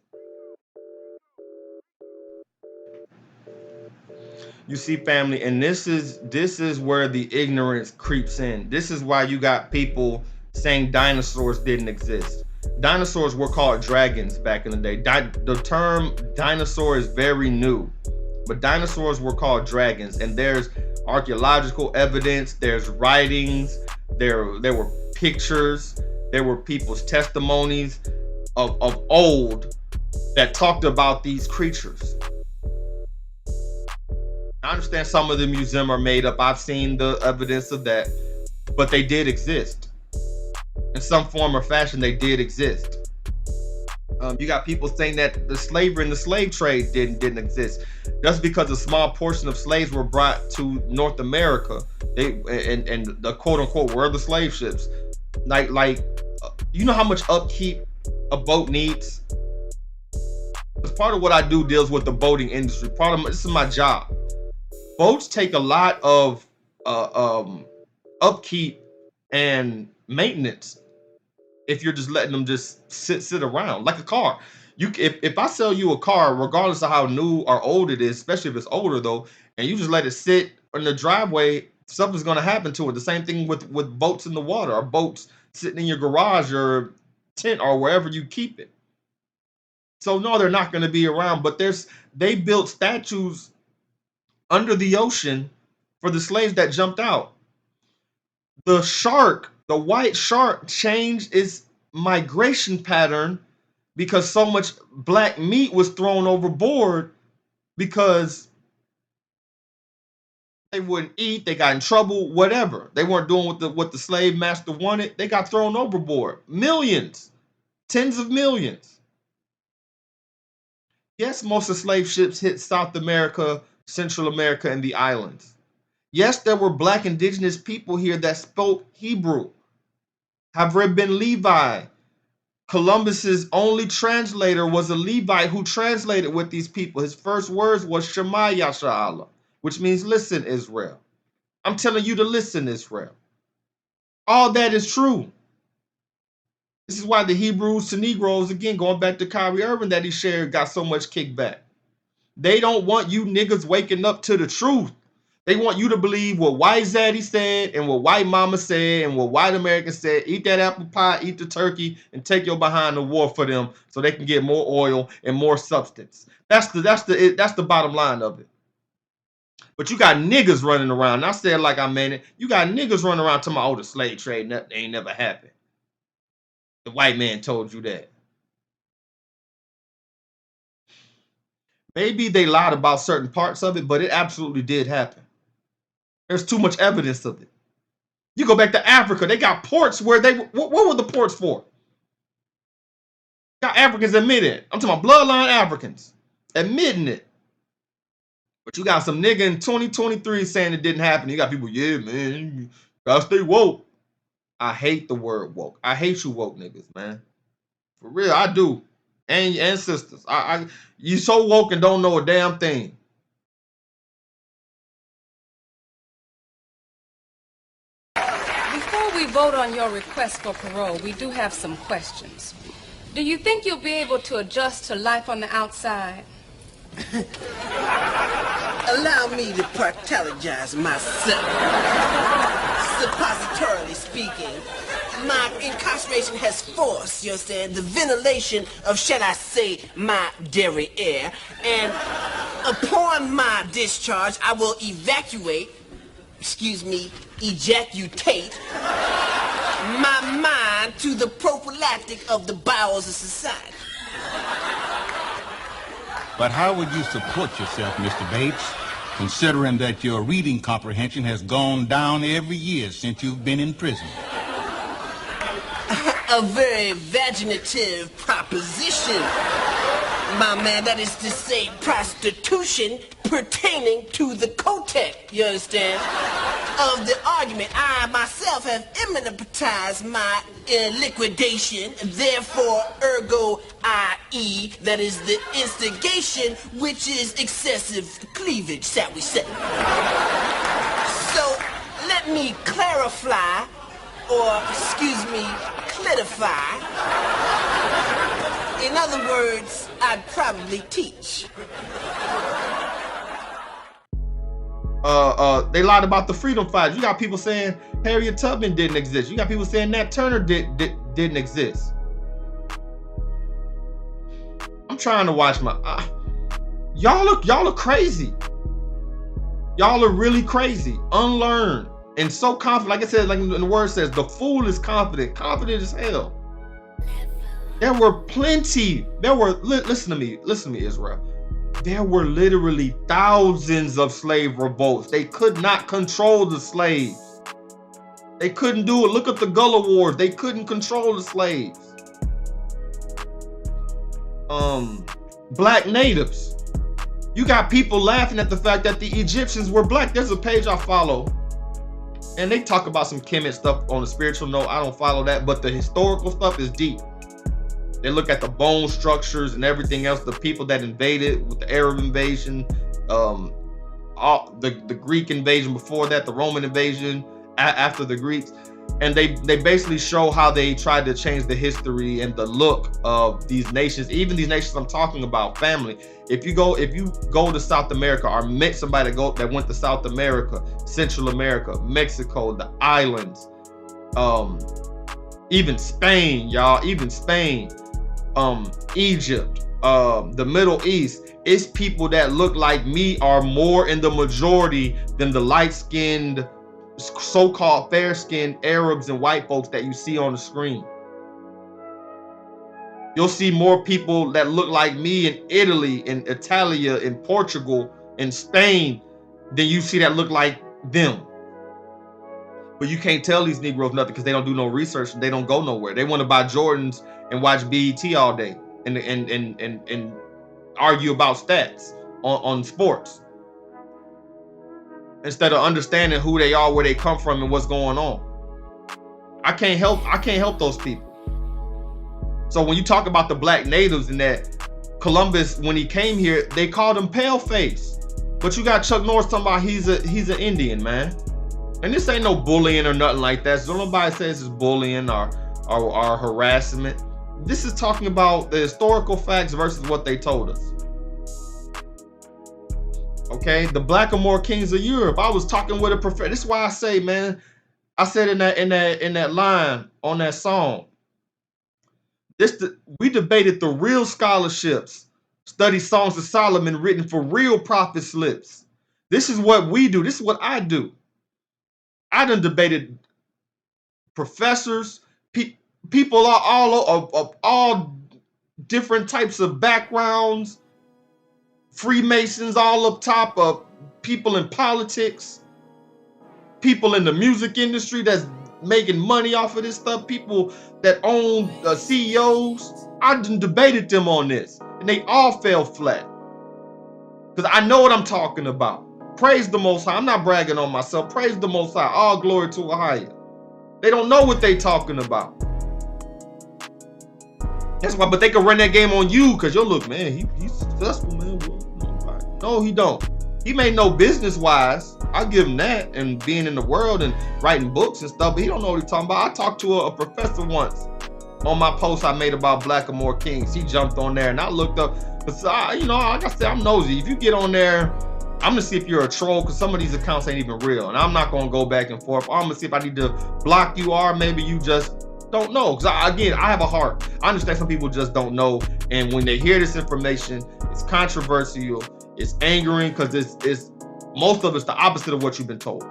You see, family, and this is where the ignorance creeps in. This is why you got people saying dinosaurs didn't exist. Dinosaurs were called dragons back in the day. The term dinosaur is very new, but dinosaurs were called dragons, and there's archaeological evidence, there's writings, there were pictures, there were people's testimonies of old that talked about these creatures. I understand some of the museum are made up. I've seen the evidence of that, but they did exist. In some form or fashion, they did exist. You got people saying that the slavery and the slave trade didn't exist. Just because a small portion of slaves were brought to North America, and the quote unquote were the slave ships. You know how much upkeep a boat needs? Because part of what I do deals with the boating industry. This is my job. Boats take a lot of upkeep and maintenance if you're just letting them just sit around like a car. If I sell you a car, regardless of how new or old it is, especially if it's older though, and you just let it sit in the driveway, something's gonna happen to it. The same thing with boats in the water or boats sitting in your garage or tent or wherever you keep it. So no, they're not gonna be around, but they built statues under the ocean for the slaves that jumped out. The white shark changed its migration pattern because so much black meat was thrown overboard because they wouldn't eat, they got in trouble, whatever. They weren't doing what the slave master wanted. They got thrown overboard. Millions, tens of millions. Yes, most of slave ships hit South America, Central America, and the islands. Yes, there were black indigenous people here that spoke Hebrew. Havre ben Levi, Columbus's only translator, was a Levite who translated with these people. His first words was Shema Yasha Allah, which means listen, Israel. I'm telling you to listen, Israel. All that is true. This is why the Hebrews to Negroes, again, going back to Kyrie Irving that he shared, got so much kickback. They don't want you niggas waking up to the truth. They want you to believe what white zaddy said and what white mama said and what white America said. Eat that apple pie, eat the turkey, and take your behind the war for them so they can get more oil and more substance. That's the bottom line of it. But you got niggas running around. And I said like I meant it. You got niggas running around talking about, oh, the slave trade ain't never happened. The white man told you that. Maybe they lied about certain parts of it, but it absolutely did happen. There's too much evidence of it. You go back to Africa, they got ports where what were the ports for? Got Africans admitting it. I'm talking about bloodline Africans admitting it. But you got some nigga in 2023 saying it didn't happen. You got people, yeah, man, you gotta stay woke. I hate the word woke. I hate you woke niggas, man. For real, I do. And sisters. You so woke and don't know a damn thing. Before we vote on your request for parole, we do have some questions. Do you think you'll be able to adjust to life on the outside? Allow me to partologize myself. Suppositorily speaking, my incarceration has forced, you understand, the ventilation of, shall I say, my dairy air. And upon my discharge, I will ejaculate my mind to the prophylactic of the bowels of society. But how would you support yourself, Mr. Bates, considering that your reading comprehension has gone down every year since you've been in prison? A very vaginative proposition, my man. That is to say, prostitution pertaining to the cotex, you understand, of the argument. I myself have imminentized my liquidation, therefore, ergo, i.e., that is the instigation, which is excessive cleavage, shall we say. So, let me clarify, or, excuse me, clarify. In other words, I'd probably teach. They lied about the freedom fighters. You got people saying Harriet Tubman didn't exist. You got people saying Nat Turner didn't exist. I'm trying to watch my y'all are crazy. Y'all are really crazy, unlearned, and so confident. Like I said, like the word says, the fool is confident as hell. There were plenty. Listen to me, Israel. There were literally thousands of slave revolts. They could not control the slaves. They couldn't do it. Look at the Gullah Wars. They couldn't control the slaves. Black natives. You got people laughing at the fact that the Egyptians were black. There's a page I follow, and they talk about some Kemet stuff on a spiritual note. I don't follow that, but the historical stuff is deep. They look at the bone structures and everything else, the people that invaded with the Arab invasion, the Greek invasion before that, the Roman invasion after the Greeks. And they basically show how they tried to change the history and the look of these nations, even these nations I'm talking about, family. If you go to South America, or met somebody that went to South America, Central America, Mexico, the islands, even Spain, y'all, Egypt, the Middle East, it's people that look like me are more in the majority than the light-skinned, so-called fair-skinned Arabs and white folks that you see on the screen. You'll see more people that look like me in Italy, in Italia, in Portugal, in Spain, than you see that look like them. But you can't tell these Negroes nothing because they don't do no research and they don't go nowhere. They want to buy Jordans and watch BET all day and argue about stats on sports instead of understanding who they are, where they come from, and what's going on. I can't help those people. So when you talk about the black natives and that Columbus, when he came here, they called him pale face. But you got Chuck Norris talking about he's an Indian, man. And this ain't no bullying or nothing like that. So nobody says it's bullying or harassment. This is talking about the historical facts versus what they told us. Okay, the Blackamoor Kings of Europe. I was talking with a professor. This is why I say, man, I said in that line on that song. We debated the real scholarships, study songs of Solomon written for real prophet's lips. This is what we do. This is what I do. I done debated professors, people are all different types of backgrounds, Freemasons all up top of people in politics, people in the music industry that's making money off of this stuff, people that own CEOs. I done debated them on this and they all fell flat because I know what I'm talking about. Praise the Most High. I'm not bragging on myself. Praise the Most High. All glory to a higher. They don't know what they talking about. That's why, but they can run that game on you because you'll look, man, he's successful, man. No, he don't. He may know business wise. I'll give him that, and being in the world and writing books and stuff, but he don't know what he's talking about. I talked to a professor once on my post I made about Blackamoor Kings. He jumped on there and I looked up, because like I said, I'm nosy. If you get on there, I'm gonna see if you're a troll, because some of these accounts ain't even real, and I'm not gonna go back and forth. I'm gonna see if I need to block you, or maybe you just don't know. Because I have a heart. I understand some people just don't know, and when they hear this information, it's controversial, it's angering, because it's most of it's the opposite of what you've been told.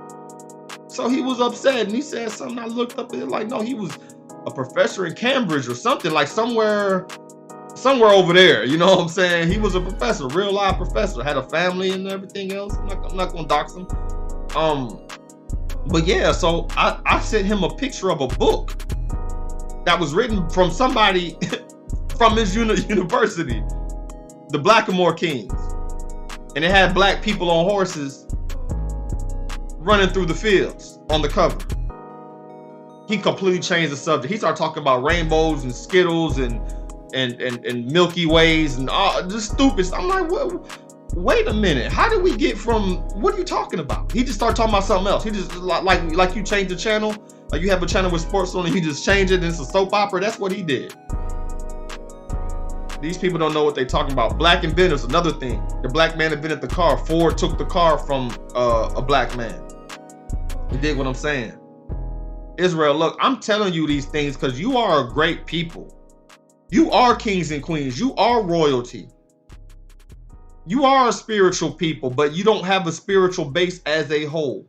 So he was upset and he said something. I looked up and like, no, he was a professor in Cambridge or something, like somewhere over there. You know what I'm saying? He was a professor, real live professor, had a family and everything else. I'm not gonna dox him. But yeah, so I sent him a picture of a book that was written from somebody from his university, the Blackamoor Kings. And it had black people on horses running through the fields on the cover. He completely changed the subject. He started talking about rainbows and Skittles and Milky Ways and all just stupid. I'm like, wait a minute. How did we get from, what are you talking about? He just started talking about something else. He just like you change the channel, like you have a channel with sports on and he just changed it and it's a soap opera. That's what he did. These people don't know what they're talking about. Black inventors, another thing. The black man invented the car. Ford took the car from a black man. You dig what I'm saying? Israel, look, I'm telling you these things because you are a great people. You are kings and queens. You are royalty. You are a spiritual people, but you don't have a spiritual base as a whole.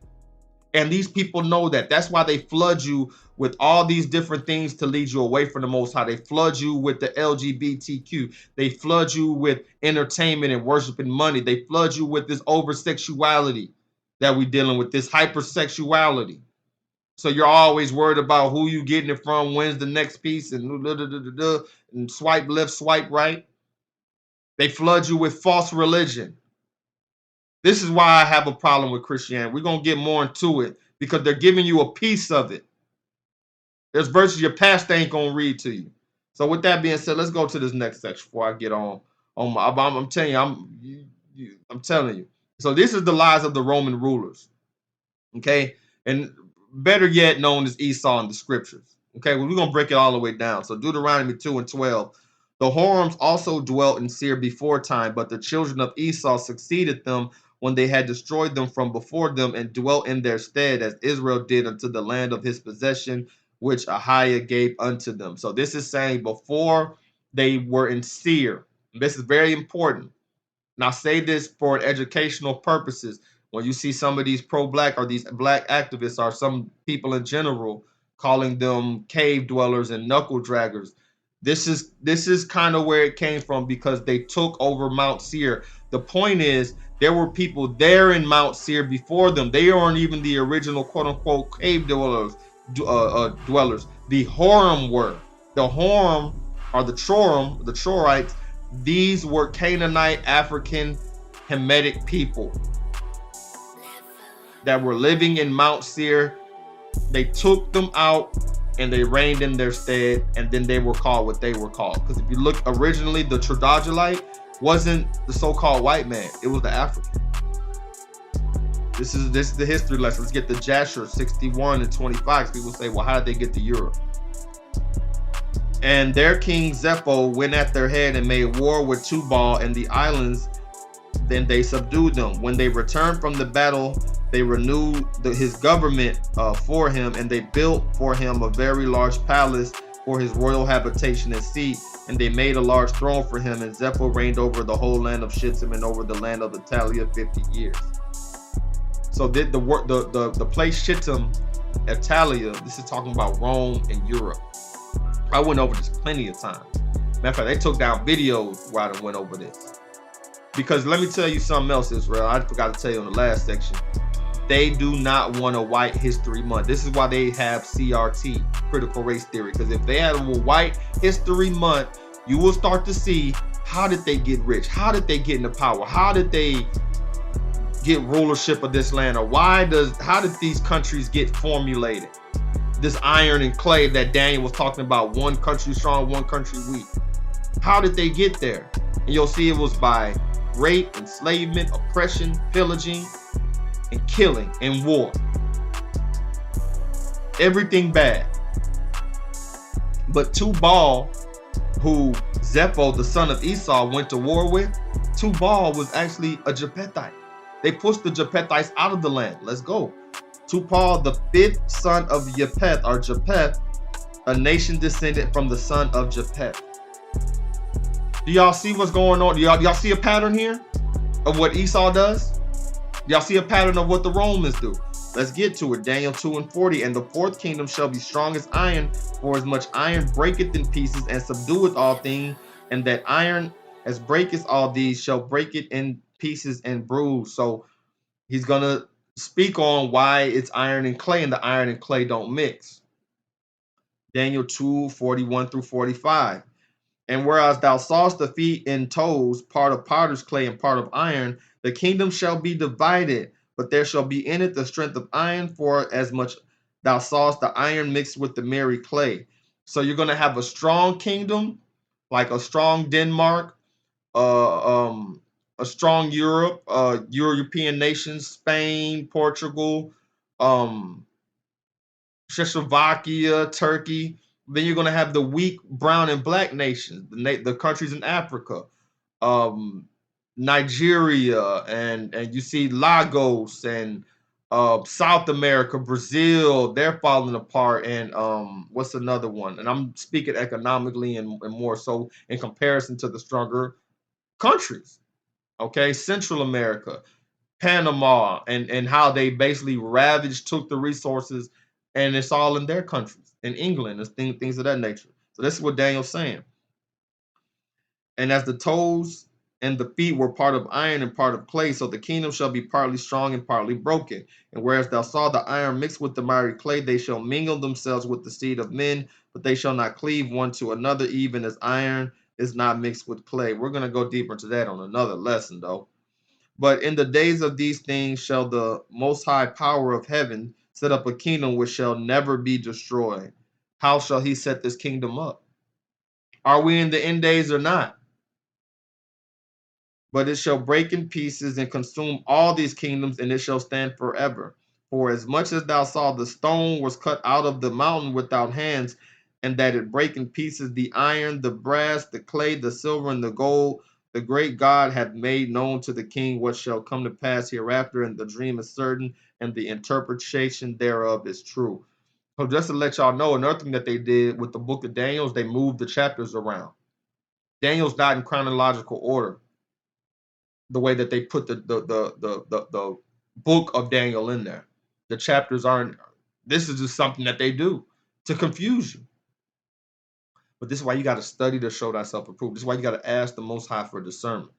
And these people know that. That's why they flood you with all these different things to lead you away from the Most High. They flood you with the LGBTQ. They flood you with entertainment and worship and money. They flood you with this over-sexuality that we're dealing with, this hypersexuality. So you're always worried about who you getting it from, when's the next piece, and swipe left, swipe right. They flood you with false religion. This is why I have a problem with Christianity. We're going to get more into it because they're giving you a piece of it. There's verses your pastor ain't going to read to you. So with that being said, let's go to this next section before I get on my, I'm telling you, I'm telling you. So this is the lies of the Roman rulers. Okay? And better yet known as Esau in the scriptures. Okay? Well, we're going to break it all the way down. So Deuteronomy 2:12. The Horims also dwelt in Seir before time, but the children of Esau succeeded them when they had destroyed them from before them and dwelt in their stead, as Israel did unto the land of his possession, which Ahiah gave unto them. So this is saying before they were in Seir. This is very important. And I say this for educational purposes. When you see some of these pro-black or these black activists or some people in general calling them cave dwellers and knuckle draggers, This is kind of where it came from, because they took over Mount Seir. The point is, there were people there in Mount Seir before them. They aren't even the original quote unquote cave dwellers. Dwellers. The Horim were. The Horim are the Chorim, the Chorites. These were Canaanite, African, Hamitic people that were living in Mount Seir. They took them out and they reigned in their stead, and then they were called what they were called. Because if you look, originally the Tridogylite wasn't the so-called white man, it was the African. This is the history lesson. Let's get to Yasha 61 and 25. People say, well, how did they get to Europe? And their king Zepho went at their head and made war with Tubal and the islands. Then they subdued them. When they returned from the battle, they renewed his government for him, and they built for him a very large palace for his royal habitation and seat, and they made a large throne for him. And Zepho reigned over the whole land of Shittim and over the land of Italia 50 years. So did the place Shittim, Italia, this is talking about Rome and Europe. I went over this plenty of times. Matter of fact, they took down videos where I went over this. Because let me tell you something else, Israel. I forgot to tell you in the last section. They do not want a white history month. This is why they have CRT, critical race theory. Because if they had a white history month, you will start to see, how did they get rich? How did they get into power? How did they get rulership of this land? Or how did these countries get formulated? This iron and clay that Daniel was talking about, one country strong, one country weak. How did they get there? And you'll see it was by rape, enslavement, oppression, pillaging, and killing, and war. Everything bad. But Tubal, who Zepho, the son of Esau, went to war with, Tubal was actually a Japhethite. They pushed the Japhethites out of the land. Let's go. Tubal, the fifth son of Japheth, or Japheth, a nation descended from the son of Japheth. Do y'all see what's going on? Do y'all see a pattern here of what Esau does? Do y'all see a pattern of what the Romans do? Let's get to it. Daniel 2 and 40. And the fourth kingdom shall be strong as iron, for as much iron breaketh in pieces and subdueth all things, and that iron as breaketh all these shall break it in pieces and bruise. So he's gonna speak on why it's iron and clay, and the iron and clay don't mix. Daniel 2, 41 through 45. And whereas thou sawest the feet and toes, part of potter's clay and part of iron, the kingdom shall be divided, but there shall be in it the strength of iron, for as much thou sawest the iron mixed with the merry clay. So you're going to have a strong kingdom, like a strong Denmark, a strong Europe, European nations, Spain, Portugal, Czechoslovakia, Turkey. Then you're going to have the weak brown and black nations, the countries in Africa, Nigeria, and you see Lagos and South America, Brazil. They're falling apart. And what's another one? And I'm speaking economically and more so in comparison to the stronger countries. Okay, Central America, Panama, and how they basically ravaged, took the resources, and it's all in their countries, in England, and things of that nature. So this is what Daniel's saying. And as the toes and the feet were part of iron and part of clay, so the kingdom shall be partly strong and partly broken. And whereas thou saw the iron mixed with the miry clay, they shall mingle themselves with the seed of men, but they shall not cleave one to another, even as iron is not mixed with clay. We're going to go deeper into that on another lesson, though. But in the days of these things shall the most high power of heaven set up a kingdom which shall never be destroyed. How shall he set this kingdom up? Are we in the end days or not? But it shall break in pieces and consume all these kingdoms, and it shall stand forever. For as much as thou saw the stone was cut out of the mountain without hands, and that it break in pieces the iron, the brass, the clay, the silver, and the gold, the great God hath made known to the king what shall come to pass hereafter, and the dream is certain, and the interpretation thereof is true. So just to let y'all know, another thing that they did with the book of Daniel is they moved the chapters around. Daniel's not in chronological order, the way that they put the book of Daniel in there. The chapters aren't. This is just something that they do to confuse you. But this is why you got to study to show thyself approved. This is why you got to ask the Most High for discernment.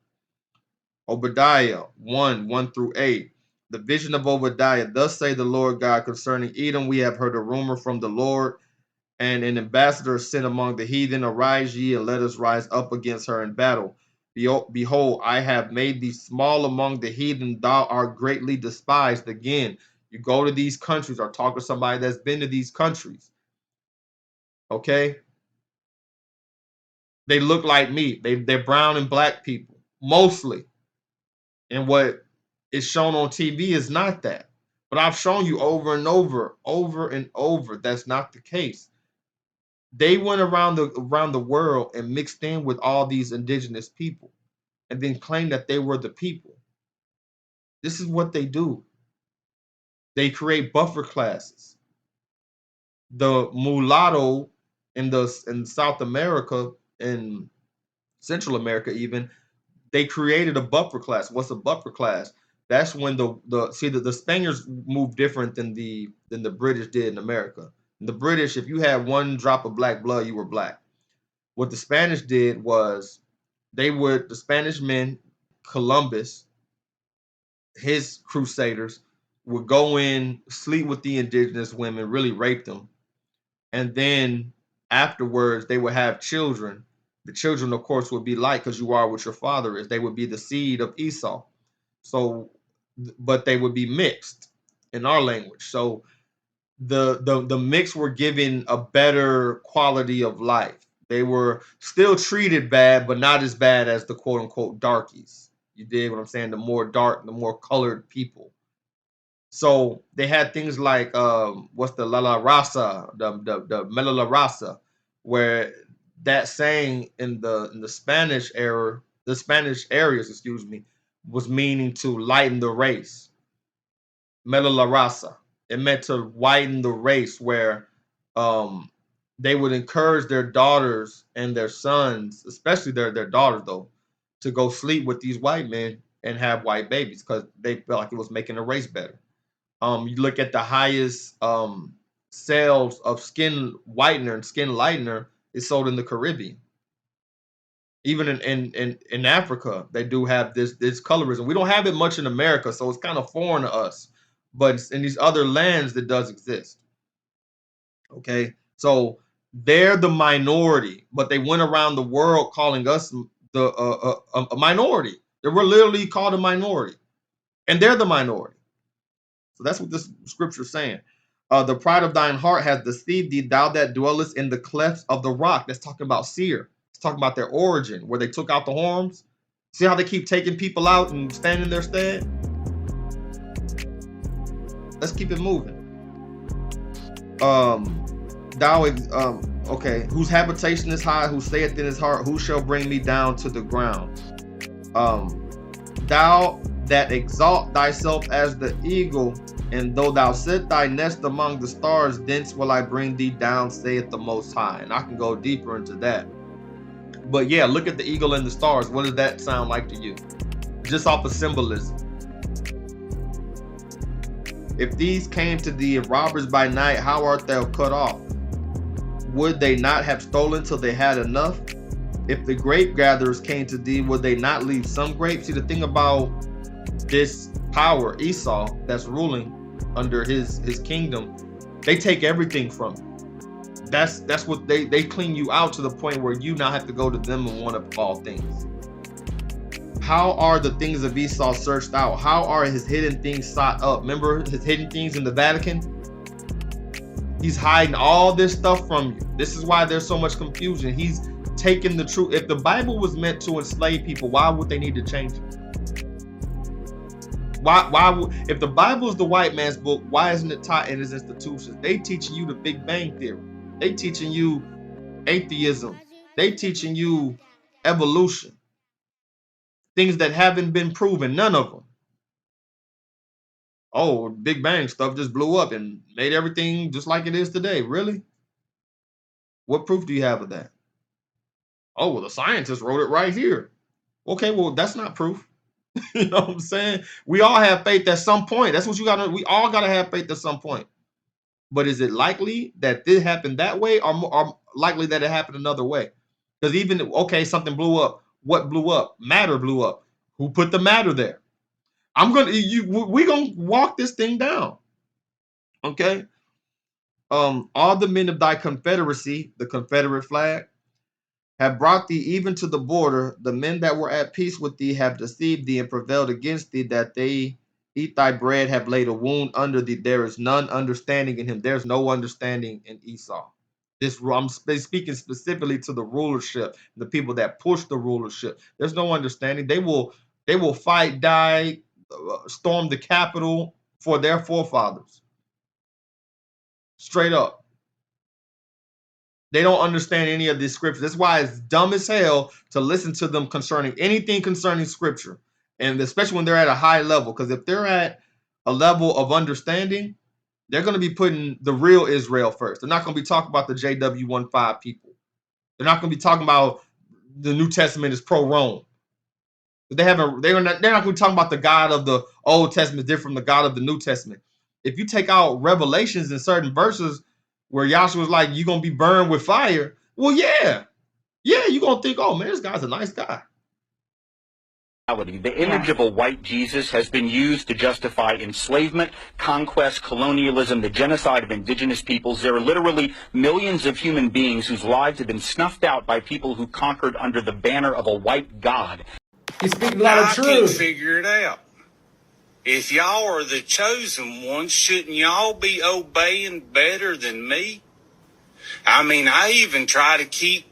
Obadiah 1:1-8. The vision of Obadiah. Thus say the Lord God concerning Edom, we have heard a rumor from the Lord, and an ambassador sent among the heathen. Arise ye, and let us rise up against her in battle. Behold, I have made thee small among the heathen, thou art greatly despised. Again, you go to these countries or talk to somebody that's been to these countries. Okay? They look like me. They're brown and black people, mostly. And what is shown on TV is not that. But I've shown you over and over, that's not the case. They went around the world and mixed in with all these indigenous people and then claimed that they were the people. This is what they do. They create buffer classes. The mulatto in South America, in Central America even, they created a buffer class. What's a buffer class? That's when the Spaniards moved different than the British did in America. In the British, if you had one drop of black blood, you were black. What the Spanish did was the Spanish men, Columbus, his crusaders, would go in, sleep with the indigenous women, really rape them. And then afterwards, they would have children. The children, of course, would be like, because you are what your father is. They would be the seed of Esau. So, but they would be mixed in our language. So the mix were given a better quality of life. They were still treated bad, but not as bad as the quote unquote darkies. You dig what I'm saying? The more dark, the more colored people. So they had things like what's the La La Raza, the Mela La Raza, where that saying in the Spanish era, the Spanish areas, excuse me, was meaning to lighten the race. Mela La Raza. It meant to whiten the race, where they would encourage their daughters and their sons, especially their daughters though, to go sleep with these white men and have white babies because they felt like it was making the race better. You look at the highest sales of skin whitener and skin lightener is sold in the Caribbean. Even in Africa, they do have this colorism. We don't have it much in America, so it's kind of foreign to us. But in these other lands, it does exist. Okay, so they're the minority, but they went around the world calling us a minority. They were literally called a minority, and they're the minority. So that's what this scripture is saying. The pride of thine heart has deceived thee, thou that dwellest in the clefts of the rock. That's talking about seer. It's talking about their origin, where they took out the horns. See how they keep taking people out and standing in their stead? Let's keep it moving. Okay, whose habitation is high, who saith in his heart, who shall bring me down to the ground? Thou that exalt thyself as the eagle, and though thou set thy nest among the stars, thence will I bring thee down, saith the Most High. And I can go deeper into that. But yeah, look at the eagle and the stars. What does that sound like to you? Just off of symbolism. If these came to thee robbers by night, how art thou cut off? Would they not have stolen till they had enough? If the grape gatherers came to thee, would they not leave some grapes? See, the thing about this power, Esau, that's ruling under his kingdom, they take everything from you. That's what they clean you out to the point where you now have to go to them and want up all things. How are the things of Esau searched out? How are his hidden things sought up? Remember his hidden things in the Vatican? He's hiding all this stuff from you. This is why there's so much confusion. He's taking the truth. If the Bible was meant to enslave people, why would they need to change it? If the Bible is the white man's book, why isn't it taught in his institutions? They teaching you the Big Bang Theory. They teaching you atheism. They teaching you evolution. Things that haven't been proven, none of them. Oh, Big Bang stuff just blew up and made everything just like it is today. Really? What proof do you have of that? Oh, well, the scientists wrote it right here. Okay, well, that's not proof. You know what I'm saying? We all have faith at some point. That's what we all gotta have faith at some point. But is it likely that this happened that way, or likely that it happened another way? Because even, okay, something blew up. What blew up? Matter blew up. Who put the matter there? We're gonna walk this thing down. Okay. All the men of thy confederacy, the Confederate flag, have brought thee even to the border. The men that were at peace with thee have deceived thee and prevailed against thee, that they eat thy bread, have laid a wound under thee. There is none understanding in him. There's no understanding in Esau. I'm speaking specifically to the rulership, the people that push the rulership. There's no understanding. They will fight, die, storm the Capitol for their forefathers. Straight up. They don't understand any of these scriptures. That's why it's dumb as hell to listen to them concerning anything concerning scripture. And especially when they're at a high level. Because if they're at a level of understanding, they're going to be putting the real Israel first. They're not going to be talking about the JW15 people. They're not going to be talking about the New Testament is pro-Rome. They're not going to be talking about the God of the Old Testament different from the God of the New Testament. If you take out Revelations in certain verses where Yasha was like, you're going to be burned with fire. Well, yeah, you're going to think, oh, man, this guy's a nice guy. The image of a white Jesus has been used to justify enslavement, conquest, colonialism, the genocide of indigenous peoples. There are literally millions of human beings whose lives have been snuffed out by people who conquered under the banner of a white God. He's speaking a lot of truth. I can figure it out. If y'all are the chosen ones, shouldn't y'all be obeying better than me? I mean, I even try to keep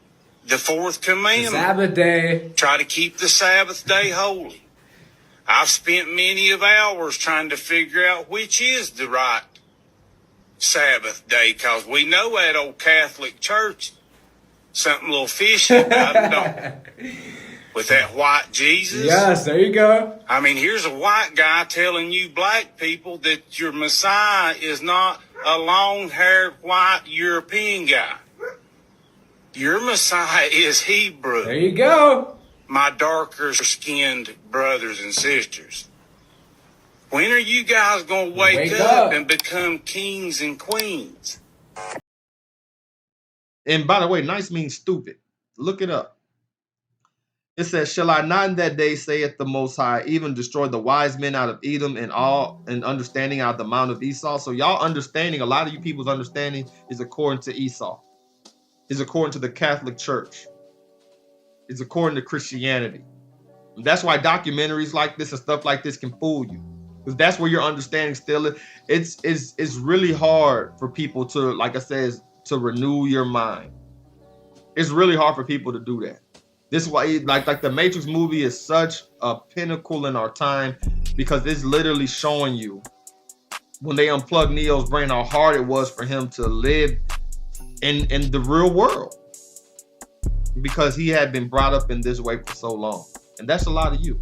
the fourth commandment. Sabbath day. Try to keep the Sabbath day holy. I've spent many of hours trying to figure out which is the right Sabbath day, because we know that old Catholic church, something a little fishy about it, don't with that white Jesus. Yes, there you go. I mean, here's a white guy telling you black people that your Messiah is not a long-haired white European guy. Your Messiah is Hebrew. There you go. My darker-skinned brothers and sisters. When are you guys going to wake up and become kings and queens? And by the way, nice means stupid. Look it up. It says, shall I not in that day, saith the Most High, even destroy the wise men out of Edom and all and understanding out of the mount of Esau? So y'all understanding, a lot of you people's understanding is according to Esau. Is according to the Catholic Church. Is according to Christianity. And that's why documentaries like this and stuff like this can fool you. Because that's where your understanding still is. It's really hard for people to, like I said, to renew your mind. It's really hard for people to do that. This is why, like the Matrix movie is such a pinnacle in our time, because it's literally showing you when they unplugged Neo's brain how hard it was for him to live in the real world, because he had been brought up in this way for so long. And that's a lot of you.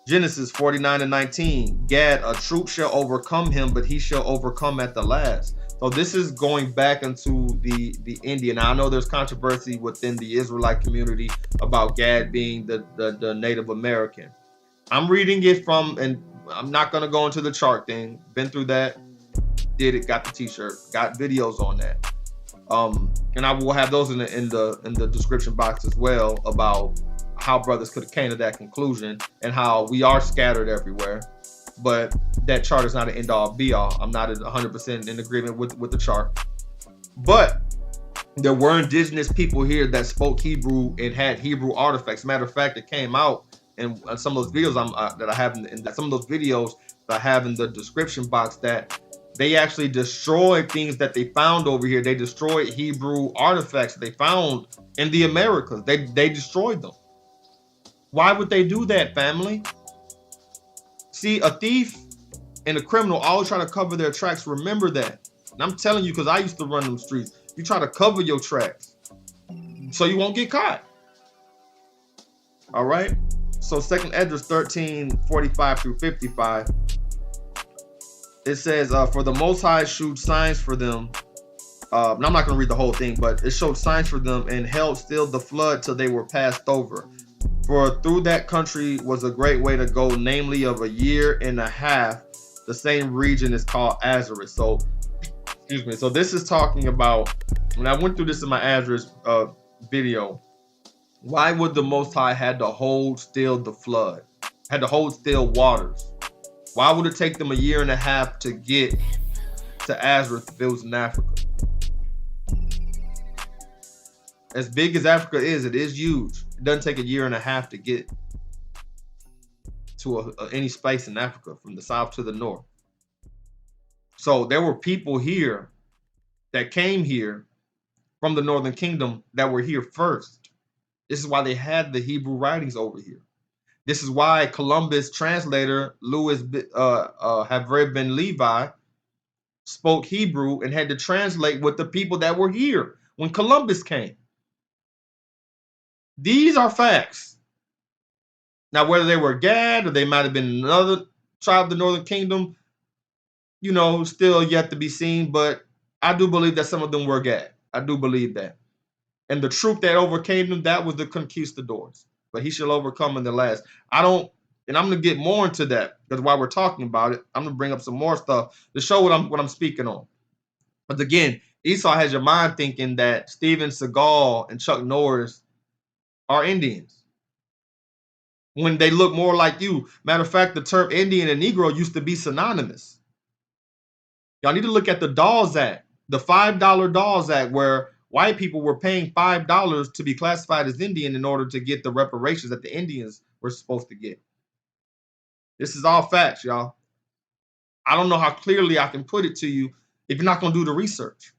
Genesis 49:19. Gad, a troop shall overcome him, but he shall overcome at the last. So this is going back into the Indian. Now, I know there's controversy within the Israelite community about Gad being the Native American. I'm reading it from, and I'm not going to go into the chart thing. Been through that. Did it, got the t-shirt, got videos on that. And I will have those in the description box as well, about how brothers could have came to that conclusion and how we are scattered everywhere. But that chart is not an end-all be-all. I'm not 100% in agreement with the chart. But there were indigenous people here that spoke Hebrew and had Hebrew artifacts. Matter of fact, it came out in some of those videos that I have some of those videos that I have in the description box, that they actually destroyed things that they found over here. They destroyed Hebrew artifacts they found in the Americas. They destroyed them. Why would they do that, family? See, a thief and a criminal always try to cover their tracks. Remember that. And I'm telling you, because I used to run them streets. You try to cover your tracks so you won't get caught. All right. So 2nd Esdras 13:45 through 55. It says, for the Most High shewed signs for them. Now I'm not going to read the whole thing, but it showed signs for them and held still the flood till they were passed over. For through that country was a great way to go, namely of a year and a half, the same region is called Azareth. So, excuse me. So this is talking about, when I went through this in my Azareth video, why would the Most High had to hold still the flood, had to hold still waters? Why would it take them a year and a half to get to Azareth if it was in Africa? As big as Africa is, it is huge. It doesn't take a year and a half to get to any space in Africa, from the south to the north. So there were people here that came here from the Northern Kingdom that were here first. This is why they had the Hebrew writings over here. This is why Columbus translator Louis Havre ben Levi spoke Hebrew and had to translate with the people that were here when Columbus came. These are facts. Now, whether they were Gad or they might have been another tribe of the Northern Kingdom, you know, still yet to be seen. But I do believe that some of them were Gad. I do believe that. And the troop that overcame them, that was the conquistadors. But he shall overcome in the last. And I'm going to get more into that, because while we're talking about it, I'm going to bring up some more stuff to show what I'm speaking on. But again, Esau has your mind thinking that Steven Seagal and Chuck Norris are Indians, when they look more like you. Matter of fact, the term Indian and Negro used to be synonymous. Y'all need to look at the Dawes Act, the $5 Dawes Act, where white people were paying $5 to be classified as Indian in order to get the reparations that the Indians were supposed to get. This is all facts, y'all. I don't know how clearly I can put it to you if you're not going to do the research.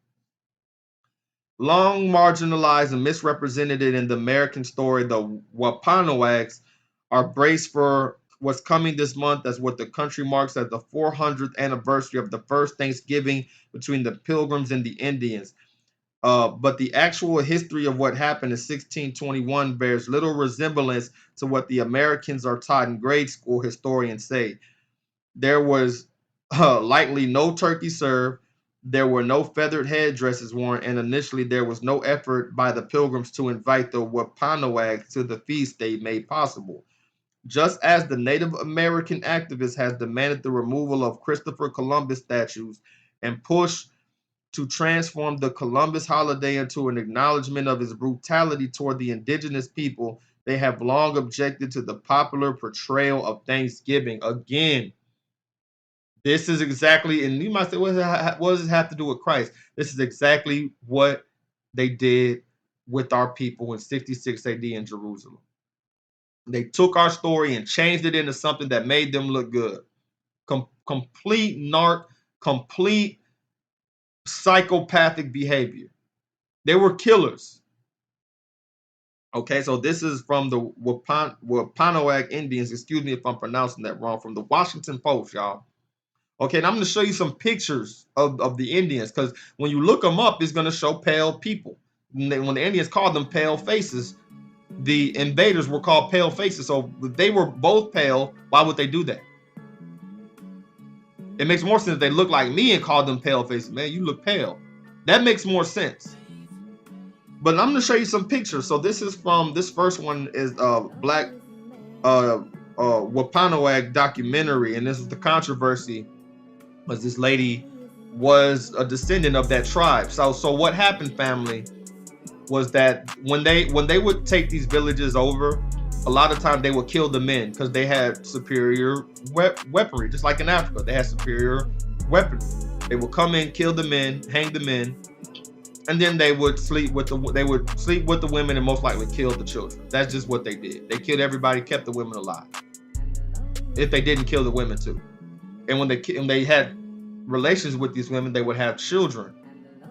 Long marginalized and misrepresented in the American story, the WAMPANOAGs are braced for what's coming this month, as what the country marks as the 400th anniversary of the first Thanksgiving between the Pilgrims and the Indians. But the actual history of what happened in 1621 bears little resemblance to what the Americans are taught in grade school, historians say. There was likely no turkey served. There were no feathered headdresses worn, and initially there was no effort by the Pilgrims to invite the WAMPANOAG to the feast they made possible. Just as the Native American activist has demanded the removal of Christopher Columbus statues and pushed to transform the Columbus holiday into an acknowledgement of his brutality toward the indigenous people, they have long objected to the popular portrayal of Thanksgiving. Again, this is exactly, and you might say, what does this have to do with Christ? This is exactly what they did with our people in 66 AD in Jerusalem. They took our story and changed it into something that made them look good. Complete narc, complete psychopathic behavior. They were killers. Okay, so this is from the WAMPANOAG Indians. Excuse me if I'm pronouncing that wrong. From the Washington Post, y'all. Okay, and I'm going to show you some pictures of the Indians, because when you look them up, it's going to show pale people. When the Indians called them pale faces, the invaders were called pale faces. So if they were both pale, why would they do that? It makes more sense if they look like me and call them pale faces. Man, you look pale. That makes more sense. But I'm going to show you some pictures. So this is from, this first one is Black WAMPANOAG documentary, and this is the controversy, because this lady was a descendant of that tribe. So what happened, family, was that when they would take these villages over, a lot of times they would kill the men because they had superior weaponry. Just like in Africa, they had superior weaponry. They would come in, kill the men, hang the men, and then they would sleep with the women and most likely kill the children. That's just what they did. They killed everybody, kept the women alive. If they didn't kill the women too. And when they had relations with these women, they would have children.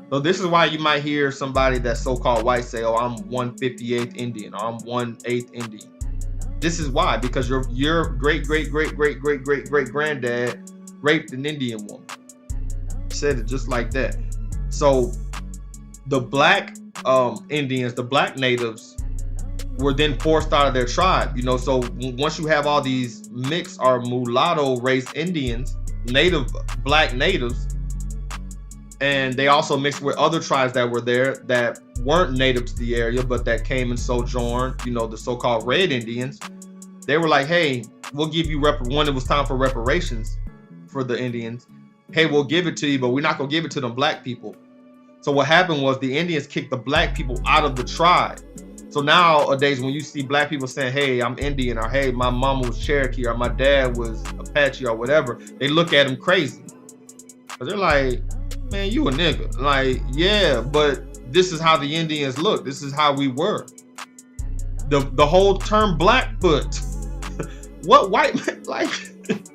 So this is why you might hear somebody that's so-called white say, "Oh, I'm 1/58th Indian," or "I'm 1/8th Indian." This is why, because your great granddad raped an Indian woman. Said it just like that. So the black Indians, the black natives, were then forced out of their tribe. You know, so once you have all these mixed or mulatto race Indians, black natives, and they also mixed with other tribes that were there that weren't native to the area, but that came and sojourned, you know, the so-called Red Indians. They were like, hey, we'll give you when it was time for reparations for the Indians. Hey, we'll give it to you, but we're not gonna give it to them black people. So what happened was the Indians kicked the black people out of the tribe. So nowadays, when you see black people saying, hey, I'm Indian, or hey, my mama was Cherokee, or my dad was Apache, or whatever, they look at them crazy. But they're like, man, you a nigga. Like, yeah, but this is how the Indians look. This is how we were. The whole term Blackfoot. What white man, like,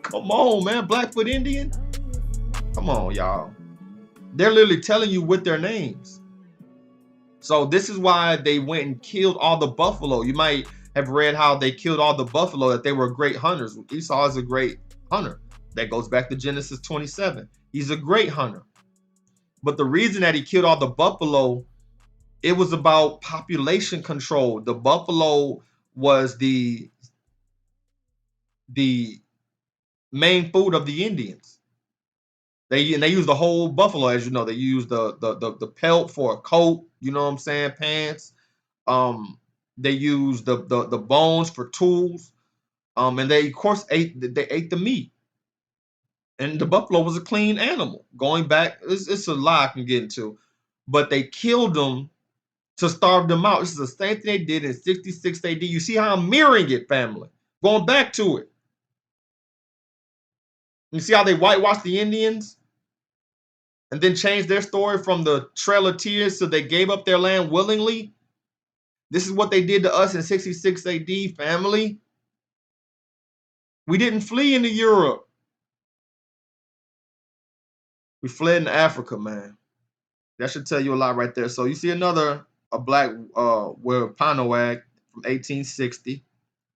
come on, man, Blackfoot Indian? Come on, y'all. They're literally telling you with their names. So this is why they went and killed all the buffalo. You might have read how they killed all the buffalo, that they were great hunters. Esau is a great hunter. That goes back to Genesis 27. He's a great hunter. But the reason that he killed all the buffalo, it was about population control. The buffalo was the main food of the Indians. They use the whole buffalo, as you know. They use the pelt for a coat, you know what I'm saying, pants. They use the bones for tools. And they of course ate the meat. And the buffalo was a clean animal. Going back, it's a lot I can get into. But they killed them to starve them out. This is the same thing they did in 66 AD. You see how I'm mirroring it, family. Going back to it. You see how they whitewashed the Indians? And then changed their story from the Trail of Tears to they gave up their land willingly? This is what they did to us in 66 AD, family. We didn't flee into Europe. We fled into Africa, man. That should tell you a lot right there. So you see a black WAMPANOAG from 1860.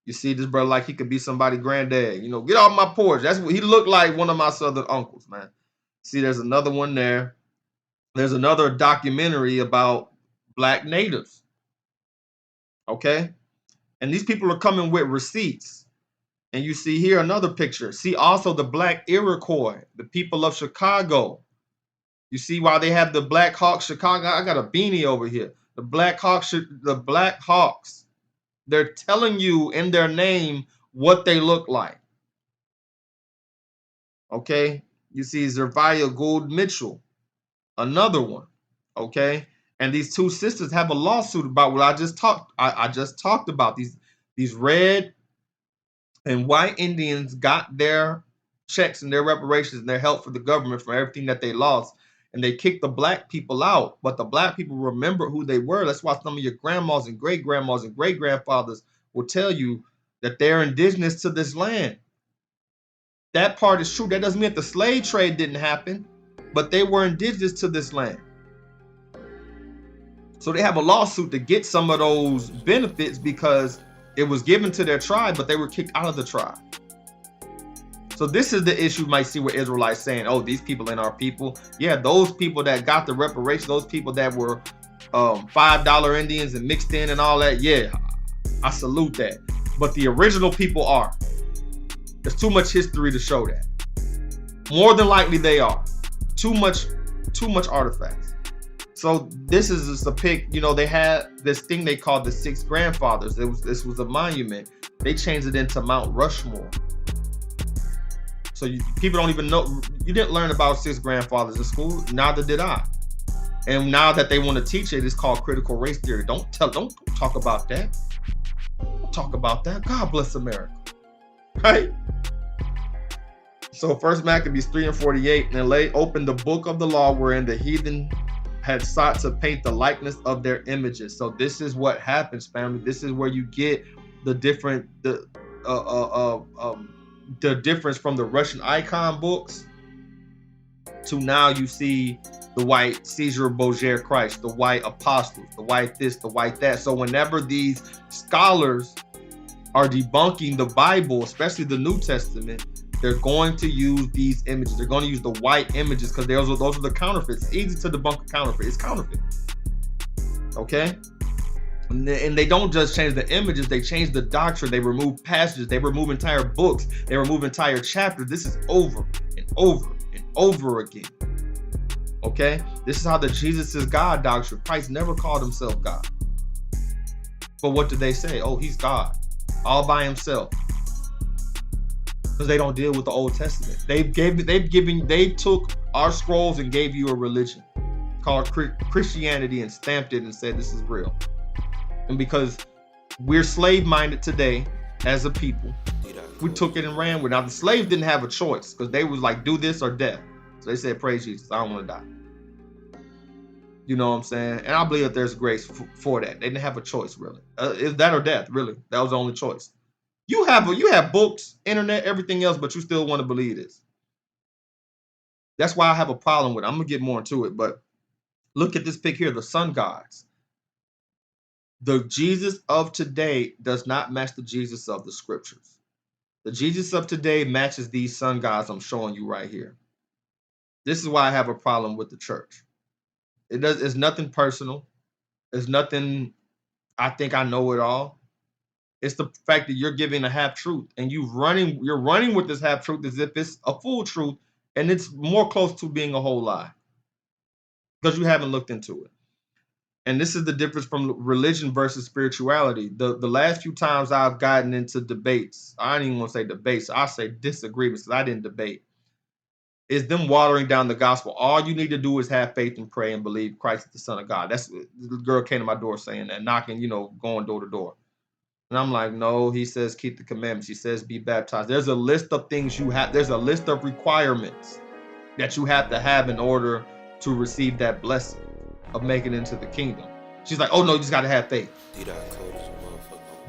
You see this brother like he could be somebody's granddad. You know, get off my porch. That's what he looked like, one of my southern uncles, man. See, there's another one there. There's another documentary about black natives. Okay? And these people are coming with receipts. And you see here another picture. See also the black Iroquois, the people of Chicago. You see why they have the Black Hawk Chicago? I got a beanie over here. The Black Hawks. They're telling you in their name what they look like. Okay? You see Zervia Gould Mitchell, another one. Okay? And these two sisters have a lawsuit about what I just talked about. These red and white Indians got their checks and their reparations and their help for the government for everything that they lost. And they kicked the black people out. But the black people remember who they were. That's why some of your grandmas and great-grandmas and great-grandfathers will tell you that they're indigenous to this land. That part is true. That doesn't mean that the slave trade didn't happen, but they were indigenous to this land. So they have a lawsuit to get some of those benefits because it was given to their tribe, but they were kicked out of the tribe. So this is the issue you might see with Israelites saying, oh, these people ain't our people. Yeah, those people that got the reparations, those people that were $5 Indians and mixed in and all that, yeah, I salute that. But the original people are. There's too much history to show that. More than likely they are. Too much artifacts. So this is just a pic. You know, they had this thing they called the Six Grandfathers. This was a monument. They changed it into Mount Rushmore. So people don't even know. You didn't learn about Six Grandfathers in school. Neither did I. And now that they want to teach it, it's called critical race theory. Don't talk about that. Don't talk about that. God bless America. Right? So 1 Maccabees 3:48, and lay open the book of the law wherein the heathen had sought to paint the likeness of their images. So this is what happens, family. This is where you get the difference from the Russian icon books to now you see the white Caesar Borgia Christ, the white apostles, the white this, the white that. So whenever these scholars are debunking the Bible, especially the New Testament, they're going to use these images. They're going to use the white images because those are the counterfeits. It's easy to debunk a counterfeit. It's counterfeit. Okay? And they don't just change the images, they change the doctrine. They remove passages, they remove entire books, they remove entire chapters. This is over and over and over again. Okay? This is how the Jesus is God doctrine. Christ never called himself God. But what did they say? Oh, he's God. All by himself. because they don't deal with the Old Testament. They took our scrolls and gave you a religion called Christianity and stamped it and said this is real. And because we're slave-minded today as a people, we took it and ran with it. Now the slaves didn't have a choice because they was like, do this or death. So they said, praise Jesus, I don't want to die. You know what I'm saying? And I believe that there's grace for that. They didn't have a choice, really. It's that or death, really. That was the only choice. You have books, internet, everything else, but you still want to believe this. That's why I have a problem with it. I'm going to get more into it, but look at this pic here, the sun gods. The Jesus of today does not match the Jesus of the scriptures. The Jesus of today matches these sun gods I'm showing you right here. This is why I have a problem with the church. It's nothing personal. It's nothing, I think I know it all. It's the fact that you're giving a half truth and you're running with this half truth as if it's a full truth, and it's more close to being a whole lie because you haven't looked into it. And this is the difference from religion versus spirituality. The last few times I've gotten into debates, I don't even want to say debates, I say disagreements because I didn't debate, is them watering down the gospel. All you need to do is have faith and pray and believe Christ is the Son of God. That's the girl came to my door saying that, knocking, going door to door. And I'm like, no, he says keep the commandments. He says be baptized. There's a list of things you have. There's a list of requirements that you have to have in order to receive that blessing of making it into the kingdom. She's like, oh no, you just got to have faith.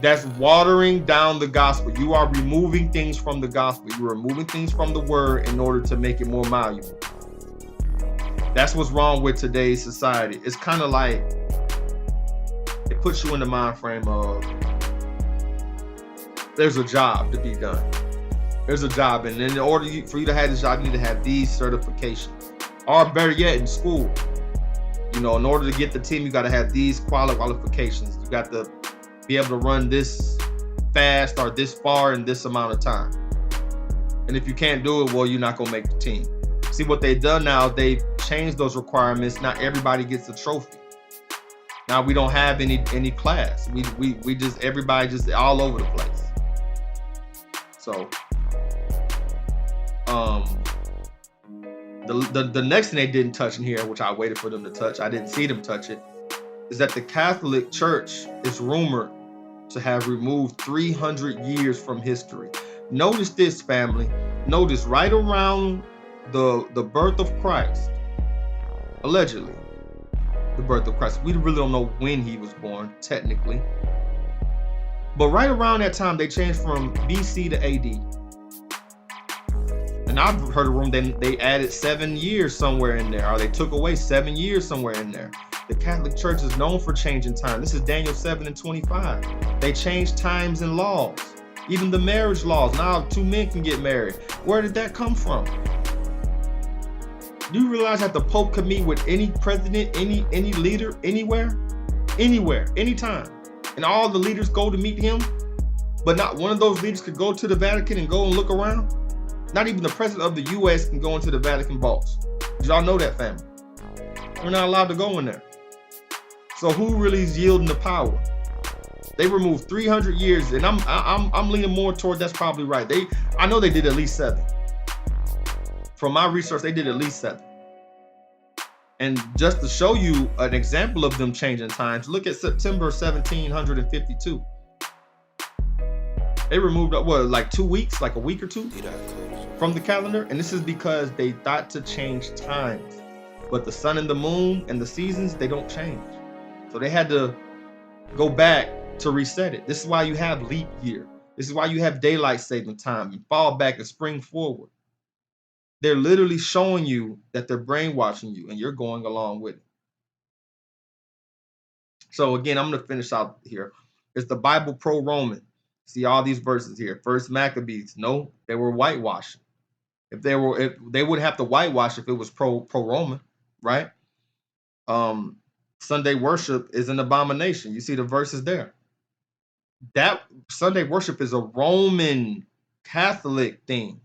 That's watering down the gospel. You are removing things from the gospel. You're removing things from the word in order to make it more malleable. That's what's wrong with today's society. It's kind of like, it puts you in the mind frame of, there's a job to be done. There's a job, and in order for you to have this job, you need to have these certifications. Or better yet, in school, in order to get the team, you got to have these qualifications. You got to be able to run this fast or this far in this amount of time. And if you can't do it, well, you're not gonna make the team. See what they've done now, they've changed those requirements. Now everybody gets a trophy. Now we don't have any class. We just, everybody just all over the place. So the next thing they didn't touch in here, which I waited for them to touch, I didn't see them touch it, is that the Catholic Church is rumored to have removed 300 years from history. Notice this, family. Notice right around the birth of Christ, allegedly, the birth of Christ. We really don't know when he was born, technically. But right around that time, they changed from BC to AD. And I've heard a rumor they added 7 years somewhere in there, or they took away 7 years somewhere in there. The Catholic Church is known for changing time. This is Daniel 7:25. They changed times and laws, even the marriage laws. Now 2 men can get married. Where did that come from? Do you realize that the Pope could meet with any president, any leader, anywhere, anytime, and all the leaders go to meet him, but not one of those leaders could go to the Vatican and go and look around? Not even the president of the U.S. can go into the Vatican vaults. Did y'all know that, family? We're not allowed to go in there. So who really is yielding the power? They removed 300 years, and I'm leaning more toward that's probably right. I know they did at least 7. From my research, they did at least 7. And just to show you an example of them changing times, look at September 1752. They removed like 2 weeks, like a week or 2 from the calendar. And this is because they thought to change times. But the sun and the moon and the seasons, they don't change. So they had to go back to reset it. This is why you have leap year. This is why you have daylight saving time and fall back and spring forward. They're literally showing you that they're brainwashing you and you're going along with it. So again, I'm going to finish out here. Is the Bible pro-Roman? See all these verses here. First Maccabees, no, they were whitewashing. If they wouldn't have to whitewash if it was pro-Roman, right? Sunday worship is an abomination. You see the verses there. That Sunday worship is a Roman Catholic thing.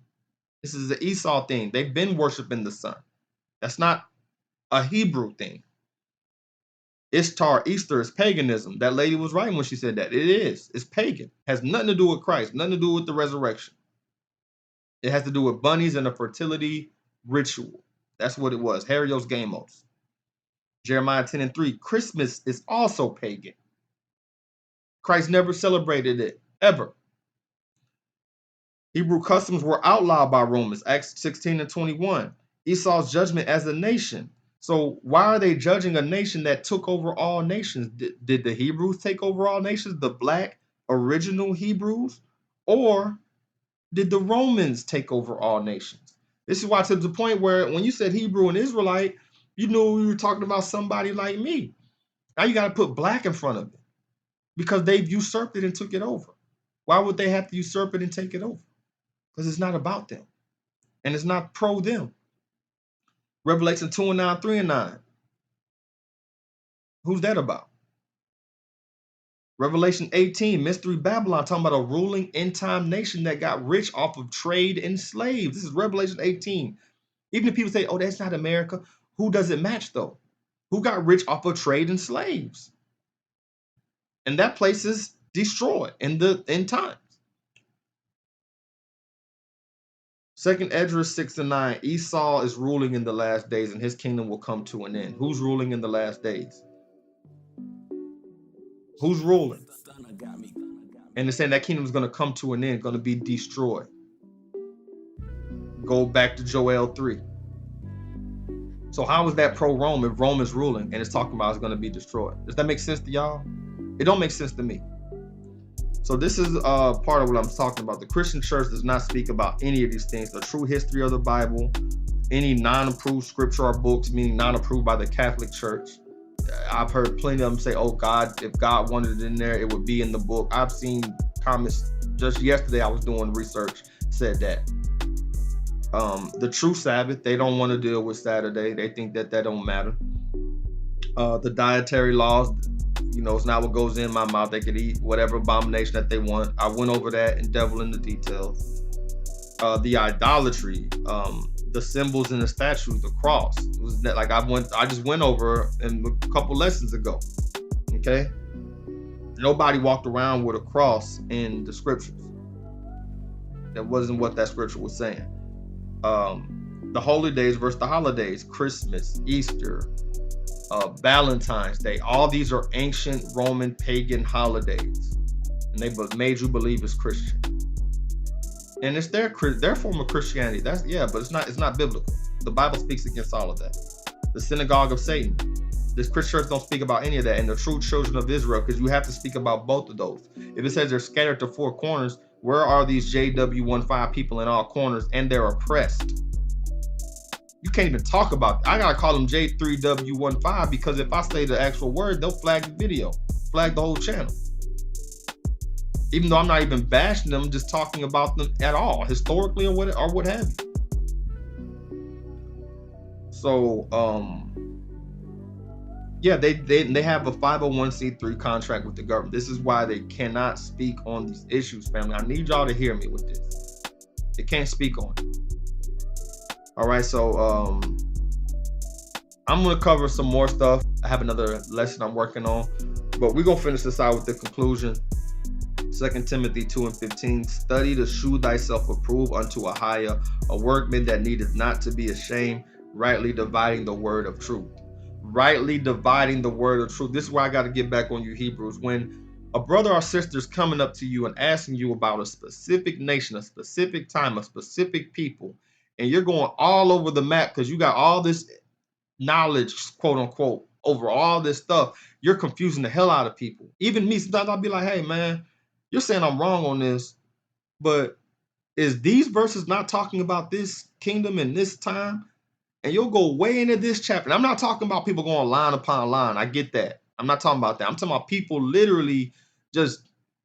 This is the Esau thing. They've been worshiping the sun. That's not a Hebrew thing. Ishtar, Easter is paganism. That lady was right when she said that. It is. It's pagan. Has nothing to do with Christ. Nothing to do with the resurrection. It has to do with bunnies and a fertility ritual. That's what it was. Herios Gamos. Jeremiah 10:3. Christmas is also pagan. Christ never celebrated it, ever. Hebrew customs were outlawed by Romans, Acts 16:21. Esau's judgment as a nation. So why are they judging a nation that took over all nations? Did the Hebrews take over all nations, the black original Hebrews? Or did the Romans take over all nations? This is why, to the point where when you said Hebrew and Israelite, you knew you were talking about somebody like me. Now you got to put black in front of it because they've usurped it and took it over. Why would they have to usurp it and take it over? Because it's not about them and it's not pro them. Revelation 2:9, 3:9. Who's that about? Revelation 18, Mystery Babylon, talking about a ruling end time nation that got rich off of trade in slaves. This is Revelation 18. Even if people say, oh, that's not America, who does it match though? Who got rich off of trade in slaves? And that place is destroyed in the end times. Second Esdras 6-9, Esau is ruling in the last days and his kingdom will come to an end. Who's ruling in the last days? Who's ruling? And it's saying that kingdom is going to come to an end, going to be destroyed. Go back to Joel 3. So how is that pro-Rome if Rome is ruling and it's talking about it's going to be destroyed? Does that make sense to y'all? It don't make sense to me. So this is part of what I'm talking about. The Christian church does not speak about any of these things. The true history of the Bible, any non-approved scripture or books, meaning non-approved by the Catholic Church. I've heard plenty of them say, oh, God, if God wanted it in there, it would be in the book. I've seen comments just yesterday. I was doing research, said that. The true Sabbath, they don't want to deal with Saturday. They think that don't matter. The dietary laws, you know, it's not what goes in my mouth. They could eat whatever abomination that they want. I went over that and devil in the details. The idolatry, the symbols and the statues, the cross. It was that, like I just went over in a couple lessons ago. Okay, nobody walked around with a cross in the scriptures. That wasn't what that scripture was saying. The holy days versus the holidays, Christmas, Easter, Valentine's Day, all these are ancient Roman pagan holidays, and they made you believe it's Christian, and it's their form of Christianity. But it's not biblical. The Bible speaks against all of that. The synagogue of Satan. This Christian church don't speak about any of that, and the true children of Israel, because you have to speak about both of those. If it says they're scattered to four corners, where are these JW15 people in all corners and they're oppressed? You can't even talk about it. I gotta call them J3W15 because if I say the actual word, they'll flag the video, flag the whole channel. Even though I'm not even bashing them, just talking about them at all, historically or what have you. So yeah, they have a 501c3 contract with the government. This is why they cannot speak on these issues, family. I need y'all to hear me with this. They can't speak on it. All right, so I'm gonna cover some more stuff. I have another lesson I'm working on, but we're gonna finish this out with the conclusion. 2 Timothy 2:15, study to shew thyself approved unto a hire, a workman that needeth not to be ashamed, rightly dividing the word of truth. Rightly dividing the word of truth. This is where I got to get back on you Hebrews. When a brother or sister is coming up to you and asking you about a specific nation, a specific time, a specific people, and you're going all over the map because you got all this knowledge, quote unquote, over all this stuff, you're confusing the hell out of people. Even me, sometimes I'll be like, hey man, you're saying I'm wrong on this, but is these verses not talking about this kingdom in this time? And you'll go way into this chapter. And I'm not talking about people going line upon line. I get that. I'm not talking about that. I'm talking about people literally just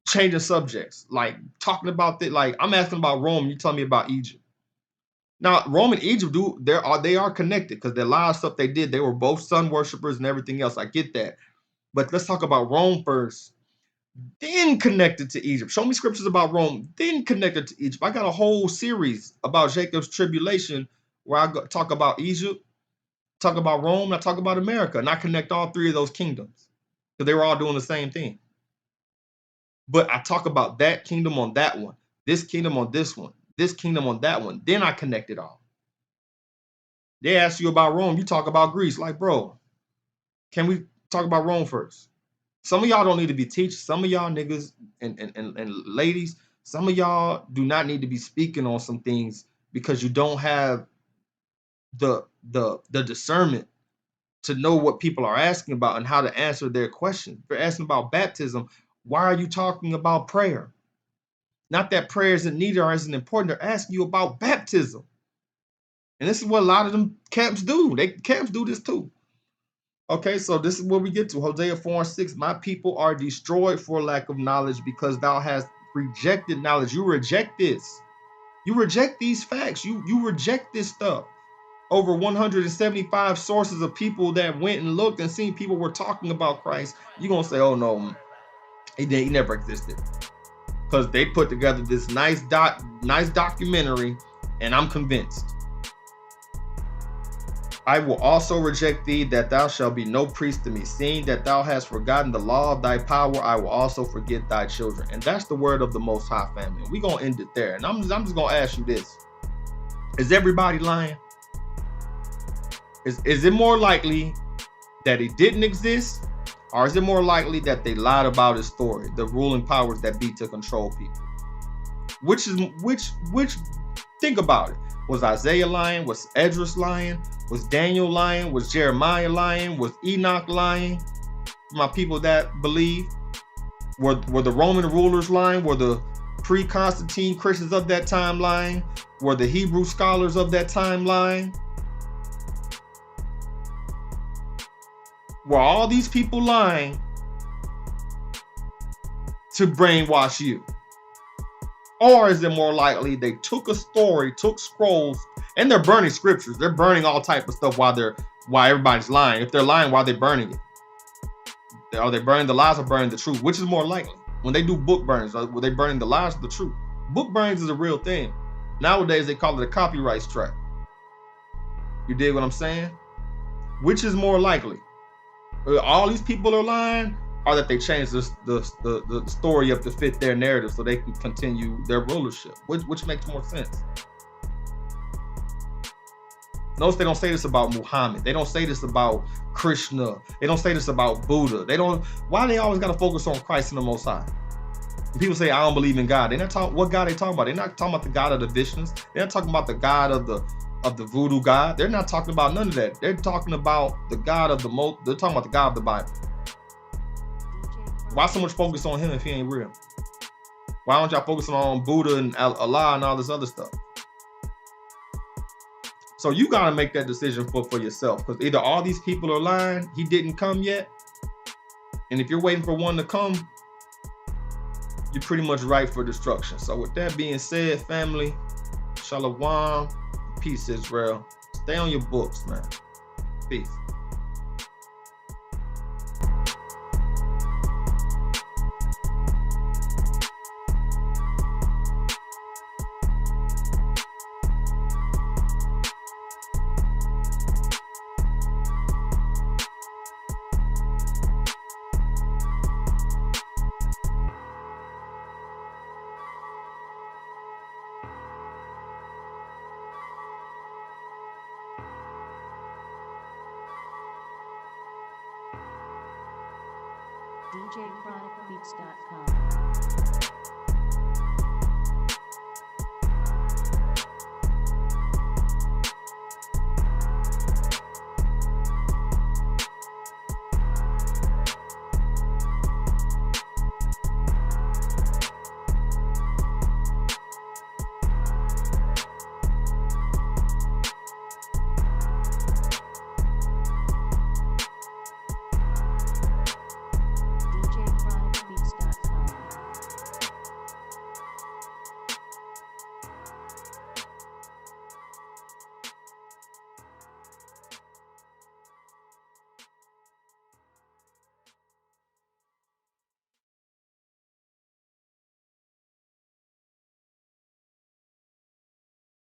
changing subjects, like talking about that. Like I'm asking about Rome, you tell me about Egypt. Now, Rome and Egypt they are connected because the lot of stuff they did, they were both sun worshipers and everything else. I get that. But let's talk about Rome first, then connected to Egypt. Show me scriptures about Rome, then connected to Egypt. I got a whole series about Jacob's tribulation where I talk about Egypt, talk about Rome, and I talk about America, and I connect all three of those kingdoms because they were all doing the same thing. But I talk about that kingdom on that one, this kingdom on this one, this kingdom on that one. Then I connect it all. They ask you about Rome, you talk about Greece. Like, bro, can we talk about Rome first? Some of y'all don't need to be teaching. Some of y'all niggas and ladies, some of y'all do not need to be speaking on some things because you don't have the discernment to know what people are asking about and how to answer their questions. If they're asking about baptism, why are you talking about prayer? Not that prayer isn't needed or isn't important. They're asking you about baptism. And this is what a lot of them camps do. Camps do this too. Okay, so this is where we get to Hosea 4:6. My people are destroyed for lack of knowledge because thou hast rejected knowledge. You reject this. You reject these facts. You reject this stuff. Over 175 sources of people that went and looked and seen people were talking about Christ. You're going to say, oh no, he never existed. Because they put together this nice documentary, and I'm convinced. I will also reject thee, that thou shalt be no priest to me. Seeing that thou hast forgotten the law of thy power, I will also forget thy children. And that's the word of the Most High, family. We're going to end it there. And I'm just going to ask you this. Is everybody lying? Is it more likely that he didn't exist? Or is it more likely that they lied about his story, the ruling powers that be to control people? Which think about it. Was Isaiah lying? Was Esdras lying? Was Daniel lying? Was Jeremiah lying? Was Enoch lying? My people that believe. Were the Roman rulers lying? Were the pre-Constantine Christians of that time lying? Were the Hebrew scholars of that time lying? Were all these people lying to brainwash you? Or is it more likely they took a story, took scrolls, and they're burning scriptures. They're burning all type of stuff while everybody's lying. If they're lying, why are they burning it? Are they burning the lies or burning the truth? Which is more likely? When they do book burnings, were they burning the lies or the truth? Book burnings is a real thing. Nowadays, they call it a copyright strike. You dig what I'm saying? Which is more likely? All these people are lying, or that they changed the story up to fit their narrative so they can continue their rulership? Which makes more sense? Notice they don't say this about Muhammad. They don't say this about Krishna. They don't say this about Buddha. Why they always got to focus on Christ and the Most High? When people say, I don't believe in God, they're not talking, what God they talking about? They're not talking about the God of the Vishnus. They're not talking about the God of the voodoo God. They're not talking about none of that. They're talking about the God of they're talking about the God of the Bible. Why so much focus on him if he ain't real? Why don't y'all focus on Buddha and Allah and all this other stuff? So you got to make that decision for yourself, because either all these people are lying, he didn't come yet, and if you're waiting for one to come, you're pretty much ripe for destruction. So with that being said, family, shalom, peace, Israel. Stay on your books, man. Peace. DJChronicBeats.com